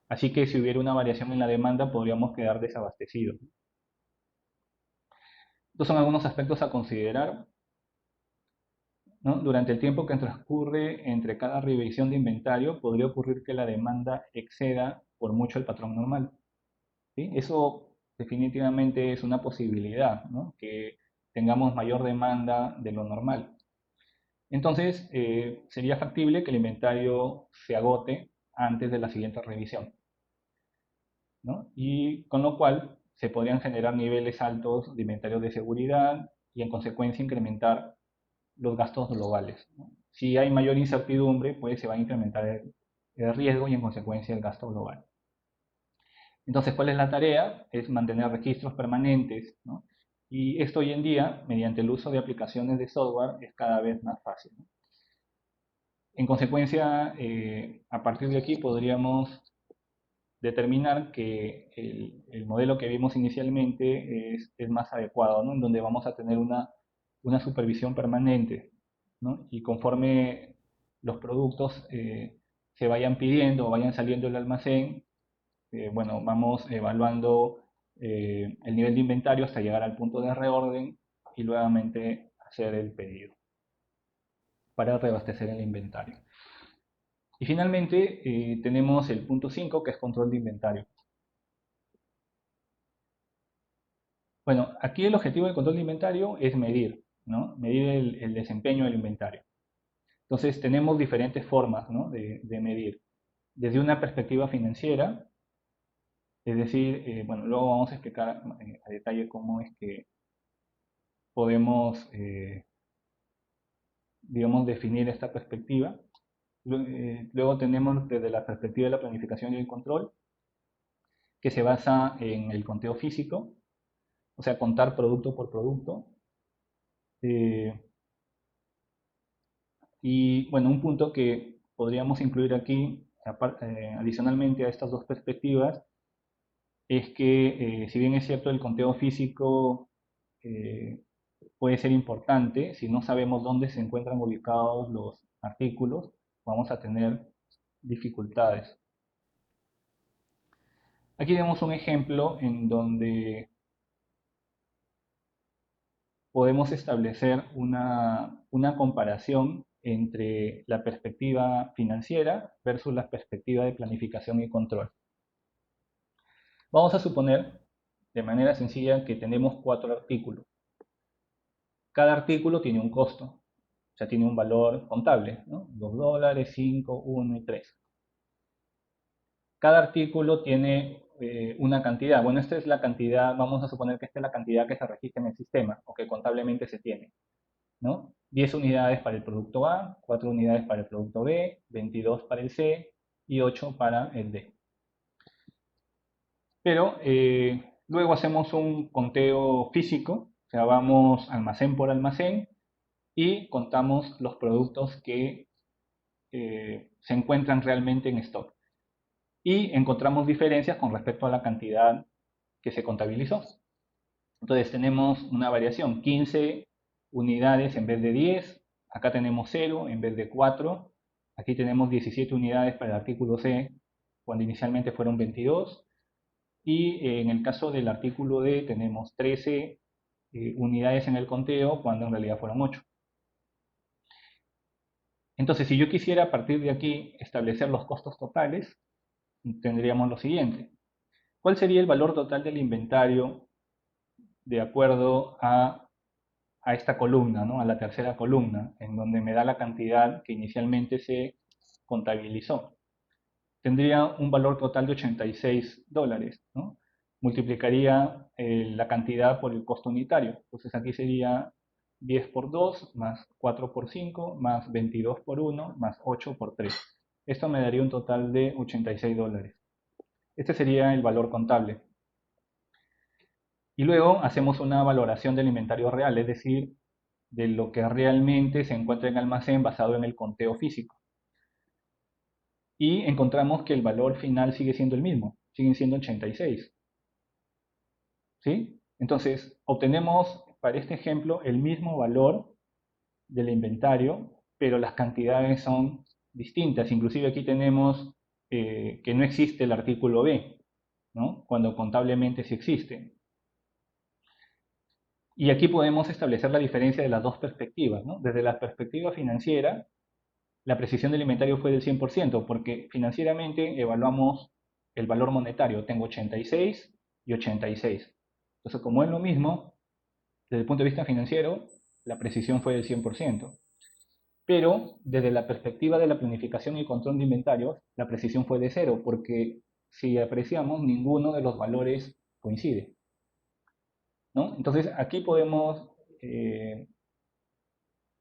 Así que si hubiera una variación en la demanda, podríamos quedar desabastecidos. Estos son algunos aspectos a considerar, ¿no? Durante el tiempo que transcurre entre cada revisión de inventario, podría ocurrir que la demanda exceda por mucho el patrón normal, ¿sí? Eso definitivamente es una posibilidad, ¿no? Que tengamos mayor demanda de lo normal. Entonces, sería factible que el inventario se agote antes de la siguiente revisión, ¿no? Y con lo cual se podrían generar niveles altos de inventario de seguridad y en consecuencia incrementar los gastos globales, ¿no? Si hay mayor incertidumbre, pues se va a incrementar el riesgo y en consecuencia el gasto global. Entonces, ¿cuál es la tarea? Es mantener registros permanentes, ¿no? Y esto hoy en día, mediante el uso de aplicaciones de software, es cada vez más fácil, ¿no? En consecuencia, a partir de aquí podríamos determinar que el modelo que vimos inicialmente es más adecuado, ¿no? En donde vamos a tener una supervisión permanente, ¿no? Y conforme los productos se vayan pidiendo o vayan saliendo del almacén, bueno, vamos evaluando el nivel de inventario hasta llegar al punto de reorden y nuevamente hacer el pedido para reabastecer el inventario. Y finalmente tenemos el punto 5, que es control de inventario. Bueno, aquí el objetivo del control de inventario es medir, ¿no? Medir el desempeño del inventario. Entonces tenemos diferentes formas, ¿no? de medir. Desde una perspectiva financiera, es decir, bueno, luego vamos a explicar a detalle cómo es que podemos, digamos, definir esta perspectiva. Luego tenemos desde la perspectiva de la planificación y el control, que se basa en el conteo físico, o sea, contar producto por producto. Eh, y bueno, un punto que podríamos incluir aquí, adicionalmente a estas dos perspectivas, es que si bien es cierto el conteo físico eh, puede ser importante, si no sabemos dónde se encuentran ubicados los artículos, vamos a tener dificultades. Aquí vemos un ejemplo en donde podemos establecer una comparación entre la perspectiva financiera versus la perspectiva de planificación y control. Vamos a suponer, de manera sencilla, que tenemos 4 artículos. Cada artículo tiene un costo, o sea, tiene un valor contable, ¿no? $2, 5, 1 y 3. Cada artículo tiene una cantidad. Bueno, esta es la cantidad, vamos a suponer que esta es la cantidad que se registra en el sistema o que contablemente se tiene, ¿no? 10 unidades para el producto A, 4 unidades para el producto B, 22 para el C y 8 para el D. Pero luego hacemos un conteo físico, o sea, vamos almacén por almacén y contamos los productos que se encuentran realmente en stock. Y encontramos diferencias con respecto a la cantidad que se contabilizó. Entonces tenemos una variación, 15 unidades en vez de 10, acá tenemos 0 en vez de 4, aquí tenemos 17 unidades para el artículo C, cuando inicialmente fueron 22, y en el caso del artículo D tenemos 13 unidades en el conteo, cuando en realidad fueron 8. Entonces, si yo quisiera a partir de aquí establecer los costos totales, tendríamos lo siguiente. ¿Cuál sería el valor total del inventario de acuerdo a esta columna, ¿no? A la tercera columna, en donde me da la cantidad que inicialmente se contabilizó? Tendría un valor total de $86, ¿no? Multiplicaría la cantidad por el costo unitario. Entonces aquí sería 10 por 2 más 4 por 5 más 22 por 1 más 8 por 3. Esto me daría un total de $86. Este sería el valor contable. Y luego hacemos una valoración del inventario real, es decir, de lo que realmente se encuentra en el almacén basado en el conteo físico. Y encontramos que el valor final sigue siendo el mismo, siguen siendo 86. ¿Sí? Entonces, obtenemos para este ejemplo el mismo valor del inventario, pero las cantidades son distintas. Inclusive aquí tenemos que no existe el artículo B, ¿no? Cuando contablemente sí existe. Y aquí podemos establecer la diferencia de las dos perspectivas, ¿no? Desde la perspectiva financiera, la precisión del inventario fue del 100%, porque financieramente evaluamos el valor monetario. Tengo 86 y 86. Entonces, como es lo mismo, desde el punto de vista financiero, la precisión fue del 100%. Pero desde la perspectiva de la planificación y control de inventarios, la precisión fue de 0, porque si apreciamos, ninguno de los valores coincide, ¿no? Entonces, aquí podemos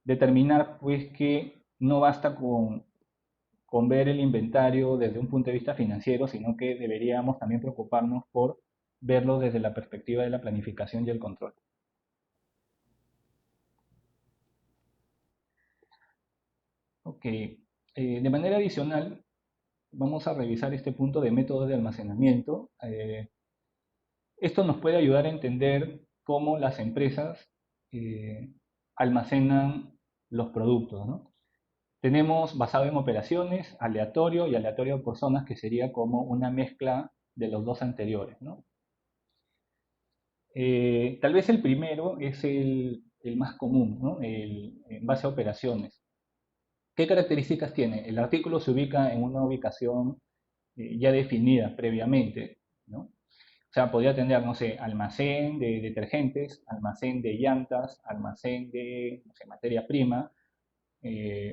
determinar pues que no basta con ver el inventario desde un punto de vista financiero, sino que deberíamos también preocuparnos por verlo desde la perspectiva de la planificación y el control. Ok. De manera adicional, vamos a revisar este punto de métodos de almacenamiento. Esto nos puede ayudar a entender cómo las empresas eh, almacenan los productos, ¿no? Tenemos basado en operaciones, aleatorio y aleatorio por zonas, que sería como una mezcla de los dos anteriores, ¿no? Tal vez el primero es el más común, ¿no? En base a operaciones. ¿Qué características tiene? El artículo se ubica en una ubicación ya definida previamente, ¿no? O sea, podría tener, no sé, almacén de detergentes, almacén de llantas, almacén de, no sé, materia prima.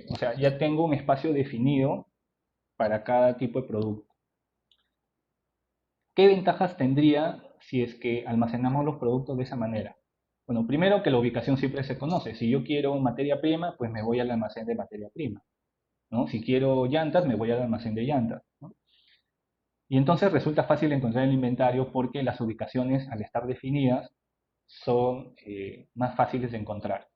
O sea, ya tengo un espacio definido para cada tipo de producto. ¿Qué ventajas tendría si es que almacenamos los productos de esa manera? Bueno, primero que la ubicación siempre se conoce. Si yo quiero materia prima, pues me voy al almacén de materia prima, ¿no? Si quiero llantas, me voy al almacén de llantas, ¿no? Y entonces resulta fácil encontrar el inventario porque las ubicaciones, al estar definidas, son más fáciles de encontrar.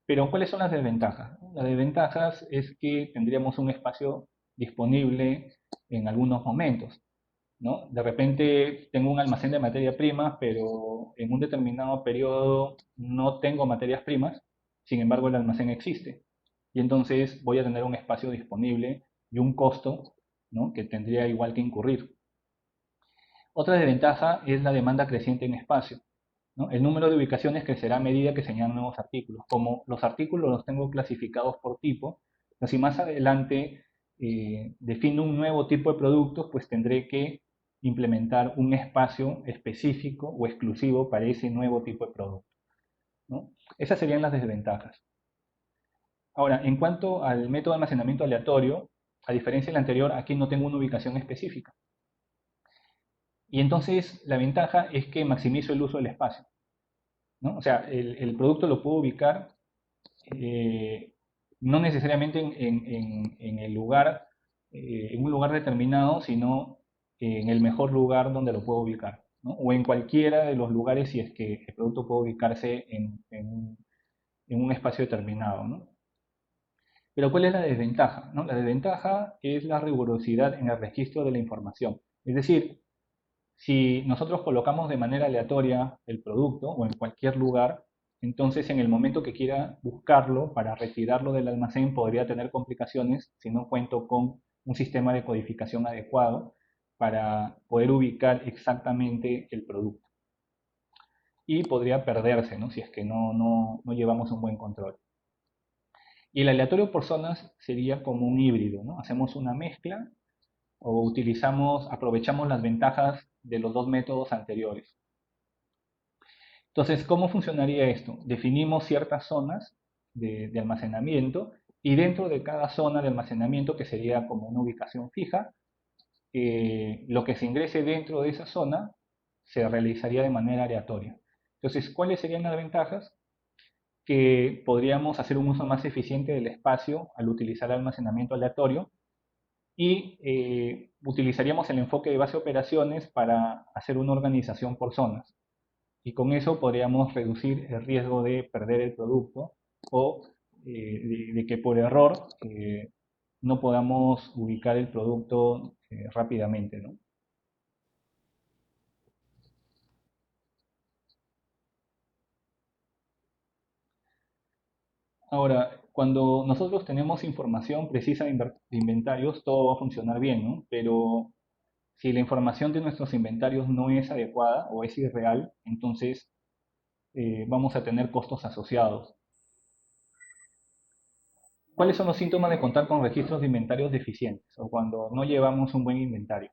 Pero ¿cuáles son las desventajas? Las desventajas es que tendríamos un espacio disponible en algunos momentos, ¿no? De repente tengo un almacén de materia prima, pero en un determinado periodo no tengo materias primas, sin embargo el almacén existe. Y entonces voy a tener un espacio disponible y un costo, ¿no?, que tendría igual que incurrir. Otra desventaja es la demanda creciente en espacio, ¿no? El número de ubicaciones crecerá a medida que se añadan nuevos artículos. Como los artículos los tengo clasificados por tipo, si más adelante defino un nuevo tipo de productos, pues tendré que implementar un espacio específico o exclusivo para ese nuevo tipo de producto, ¿no? Esas serían las desventajas. Ahora, en cuanto al método de almacenamiento aleatorio, a diferencia del anterior, aquí no tengo una ubicación específica. Y entonces la ventaja es que maximizo el uso del espacio, ¿no? O sea, el producto lo puedo ubicar eh, no necesariamente en el lugar, en un lugar determinado, sino en el mejor lugar donde lo puedo ubicar, ¿no? O en cualquiera de los lugares si es que el producto puede ubicarse en un espacio determinado, ¿no? Pero ¿cuál es la desventaja, no? La desventaja es la rigurosidad en el registro de la información. Es decir, si nosotros colocamos de manera aleatoria el producto o en cualquier lugar, entonces en el momento que quiera buscarlo para retirarlo del almacén podría tener complicaciones si no cuento con un sistema de codificación adecuado para poder ubicar exactamente el producto. Y podría perderse, ¿no?, si es que no llevamos un buen control. Y el aleatorio por zonas sería como un híbrido, ¿no? Hacemos una mezcla o aprovechamos las ventajas de los dos métodos anteriores. Entonces, ¿cómo funcionaría esto? Definimos ciertas zonas de almacenamiento y dentro de cada zona de almacenamiento, que sería como una ubicación fija, lo que se ingrese dentro de esa zona se realizaría de manera aleatoria. Entonces, ¿cuáles serían las ventajas? Que podríamos hacer un uso más eficiente del espacio al utilizar almacenamiento aleatorio y utilizaríamos el enfoque de base de operaciones para hacer una organización por zonas. Y con eso podríamos reducir el riesgo de perder el producto o de que por error no podamos ubicar el producto rápidamente, ¿no? Ahora, cuando nosotros tenemos información precisa de inventarios, todo va a funcionar bien, ¿no? Pero si la información de nuestros inventarios no es adecuada o es irreal, entonces vamos a tener costos asociados. ¿Cuáles son los síntomas de contar con registros de inventarios deficientes o cuando no llevamos un buen inventario?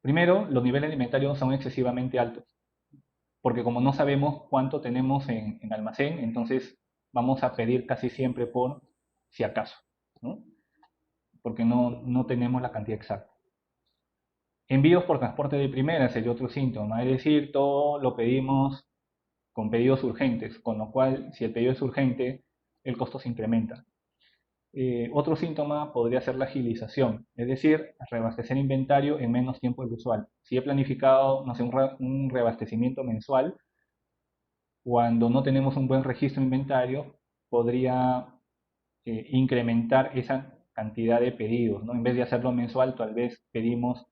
Primero, los niveles de inventario son excesivamente altos, porque como no sabemos cuánto tenemos en almacén, entonces vamos a pedir casi siempre por si acaso, ¿no? Porque no tenemos la cantidad exacta. Envíos por transporte de primera sería otro síntoma, es decir, todo lo pedimos con pedidos urgentes, con lo cual si el pedido es urgente, el costo se incrementa. Otro síntoma podría ser la agilización, es decir, reabastecer inventario en menos tiempo del usual. Si he planificado, no sé, un reabastecimiento mensual, cuando no tenemos un buen registro de inventario, podría incrementar esa cantidad de pedidos, ¿no? En vez de hacerlo mensual, tal vez pedimos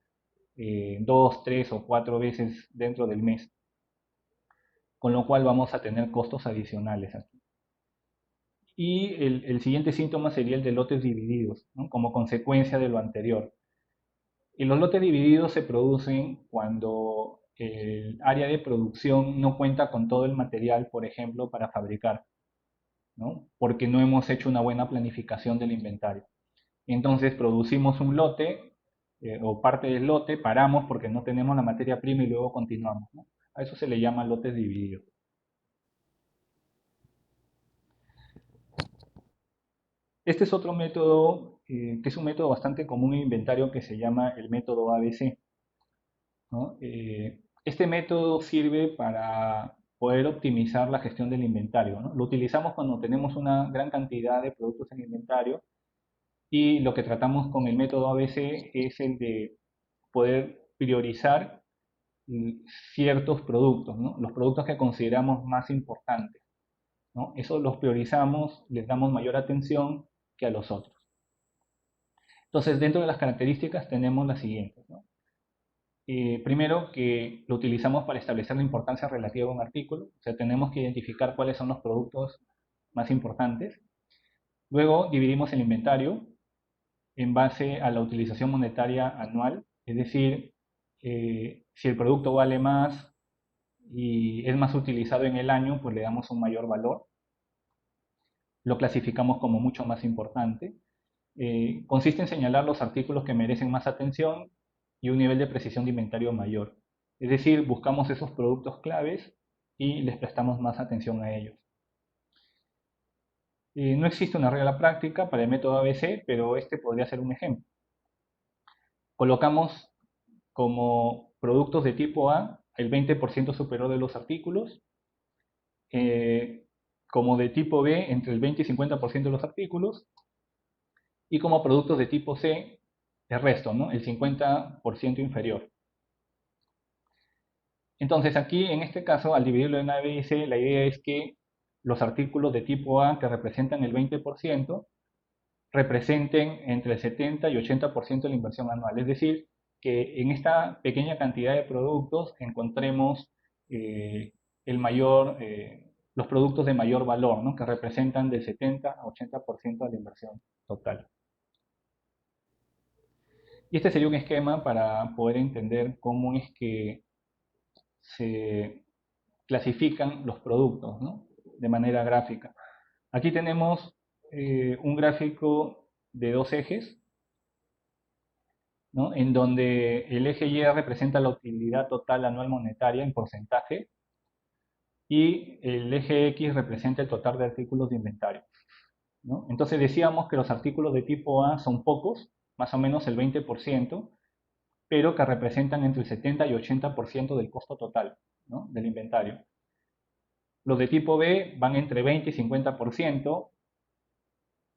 2, 3 o 4 veces dentro del mes, con lo cual vamos a tener costos adicionales aquí. Y el siguiente síntoma sería el de lotes divididos, ¿no? Como consecuencia de lo anterior. Y los lotes divididos se producen cuando el área de producción no cuenta con todo el material, por ejemplo, para fabricar, ¿no? Porque no hemos hecho una buena planificación del inventario. Entonces producimos un lote o parte del lote, paramos porque no tenemos la materia prima y luego continuamos, ¿no? A eso se le llama lotes divididos. Este es otro método que es un método bastante común en inventario que se llama el método ABC, ¿no? Este método sirve para poder optimizar la gestión del inventario, ¿no? Lo utilizamos cuando tenemos una gran cantidad de productos en inventario y lo que tratamos con el método ABC es el de poder priorizar ciertos productos, ¿no? Los productos que consideramos más importantes, ¿no? Eso los priorizamos, les damos mayor atención que a los otros. Entonces, dentro de las características tenemos las siguientes, ¿no? Primero, que lo utilizamos para establecer la importancia relativa a un artículo, o sea, tenemos que identificar cuáles son los productos más importantes. Luego, dividimos el inventario en base a la utilización monetaria anual, es decir, si el producto vale más y es más utilizado en el año, pues le damos un mayor valor. Lo clasificamos como mucho más importante. Consiste en señalar los artículos que merecen más atención y un nivel de precisión de inventario mayor. Es decir, buscamos esos productos claves y les prestamos más atención a ellos. No existe una regla práctica para el método ABC, pero este podría ser un ejemplo. Colocamos como productos de tipo A el 20% superior de los artículos, como de tipo B entre el 20 y 50% de los artículos, y como productos de tipo C el resto, ¿no? El 50% inferior. Entonces aquí, en este caso, al dividirlo en A, B y C, la idea es que los artículos de tipo A, que representan el 20%, representen entre el 70 y 80% de la inversión anual. Es decir, que en esta pequeña cantidad de productos encontremos los productos de mayor valor, ¿no? Que representan del 70 a 80% de la inversión total. Y este sería un esquema para poder entender cómo es que se clasifican los productos, ¿no? De manera gráfica. Aquí tenemos un gráfico de dos ejes, ¿no? En donde el eje Y representa la utilidad total anual monetaria en porcentaje y el eje X representa el total de artículos de inventario, ¿no? Entonces decíamos que los artículos de tipo A son pocos, más o menos el 20%, pero que representan entre el 70 y 80% del costo total, ¿no? Del inventario. Los de tipo B van entre 20 y 50%,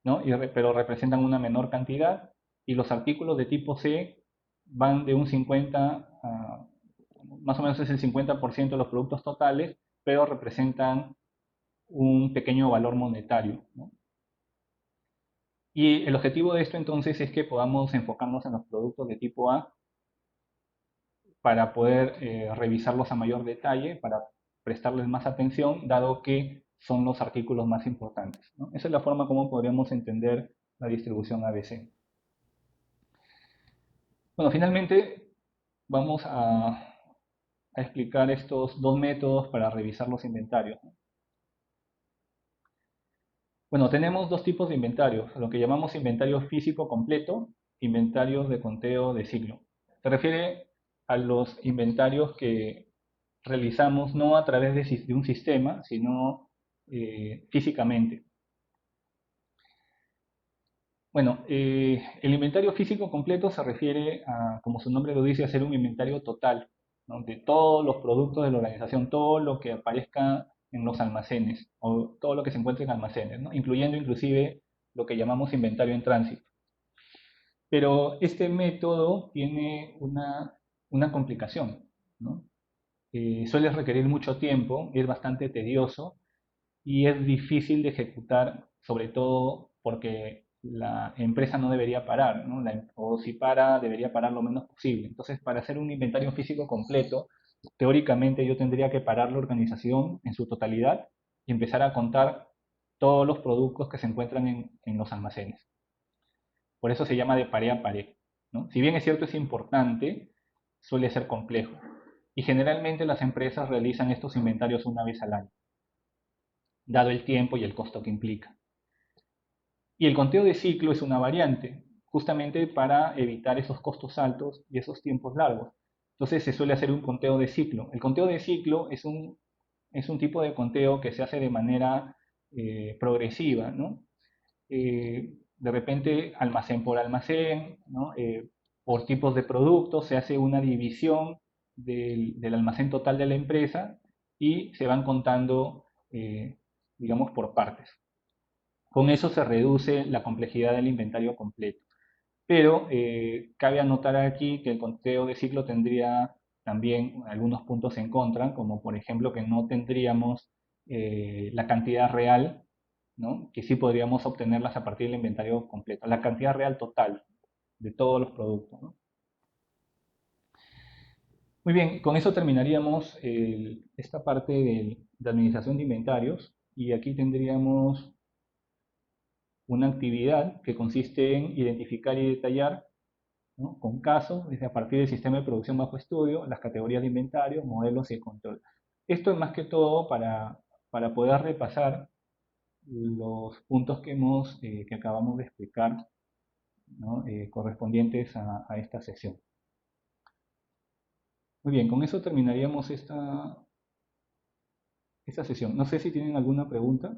¿no? Pero representan una menor cantidad, y los artículos de tipo C van de un 50 a, más o menos es el 50% de los productos totales, pero representan un pequeño valor monetario, ¿no? Y el objetivo de esto entonces es que podamos enfocarnos en los productos de tipo A para poder revisarlos a mayor detalle, para prestarles más atención, dado que son los artículos más importantes, ¿no? Esa es la forma como podríamos entender la distribución ABC. Bueno, finalmente vamos a explicar estos dos métodos para revisar los inventarios, ¿no? Bueno, tenemos dos tipos de inventarios, lo que llamamos inventario físico completo, inventarios de conteo de ciclo. Se refiere a los inventarios que realizamos no a través de un sistema, sino físicamente. Bueno, el inventario físico completo se refiere a, como su nombre lo dice, a ser un inventario total, ¿no? De todos los productos de la organización, todo lo que aparezca en los almacenes o todo lo que se encuentre en almacenes, ¿no? Incluyendo inclusive lo que llamamos inventario en tránsito. Pero este método tiene una complicación, ¿no? Suele requerir mucho tiempo, es bastante tedioso y es difícil de ejecutar, sobre todo porque la empresa no debería parar, ¿no? O si para, debería parar lo menos posible. Entonces, para hacer un inventario físico completo, teóricamente yo tendría que parar la organización en su totalidad y empezar a contar todos los productos que se encuentran en los almacenes. Por eso se llama de pared a pared, ¿no? Si bien es cierto, es importante, suele ser complejo. Y generalmente las empresas realizan estos inventarios una vez al año, dado el tiempo y el costo que implica. Y el conteo de ciclo es una variante, justamente para evitar esos costos altos y esos tiempos largos. Entonces se suele hacer un conteo de ciclo. El conteo de ciclo es un tipo de conteo que se hace de manera progresiva, ¿no? De repente, almacén por almacén, ¿no? Por tipos de productos, se hace una división del almacén total de la empresa y se van contando, digamos, por partes. Con eso se reduce la complejidad del inventario completo. Pero cabe anotar aquí que el conteo de ciclo tendría también algunos puntos en contra, como por ejemplo que no tendríamos la cantidad real, ¿no? Que sí podríamos obtenerlas a partir del inventario completo, la cantidad real total de todos los productos, ¿no? Muy bien, con eso terminaríamos esta parte de administración de inventarios y aquí tendríamos una actividad que consiste en identificar y detallar, ¿no? Con casos, desde a partir del sistema de producción bajo estudio, las categorías de inventario, modelos y el control. Esto es más que todo para poder repasar los puntos que acabamos de explicar, ¿no? Correspondientes a esta sesión. Muy bien, con eso terminaríamos esta sesión. No sé si tienen alguna pregunta.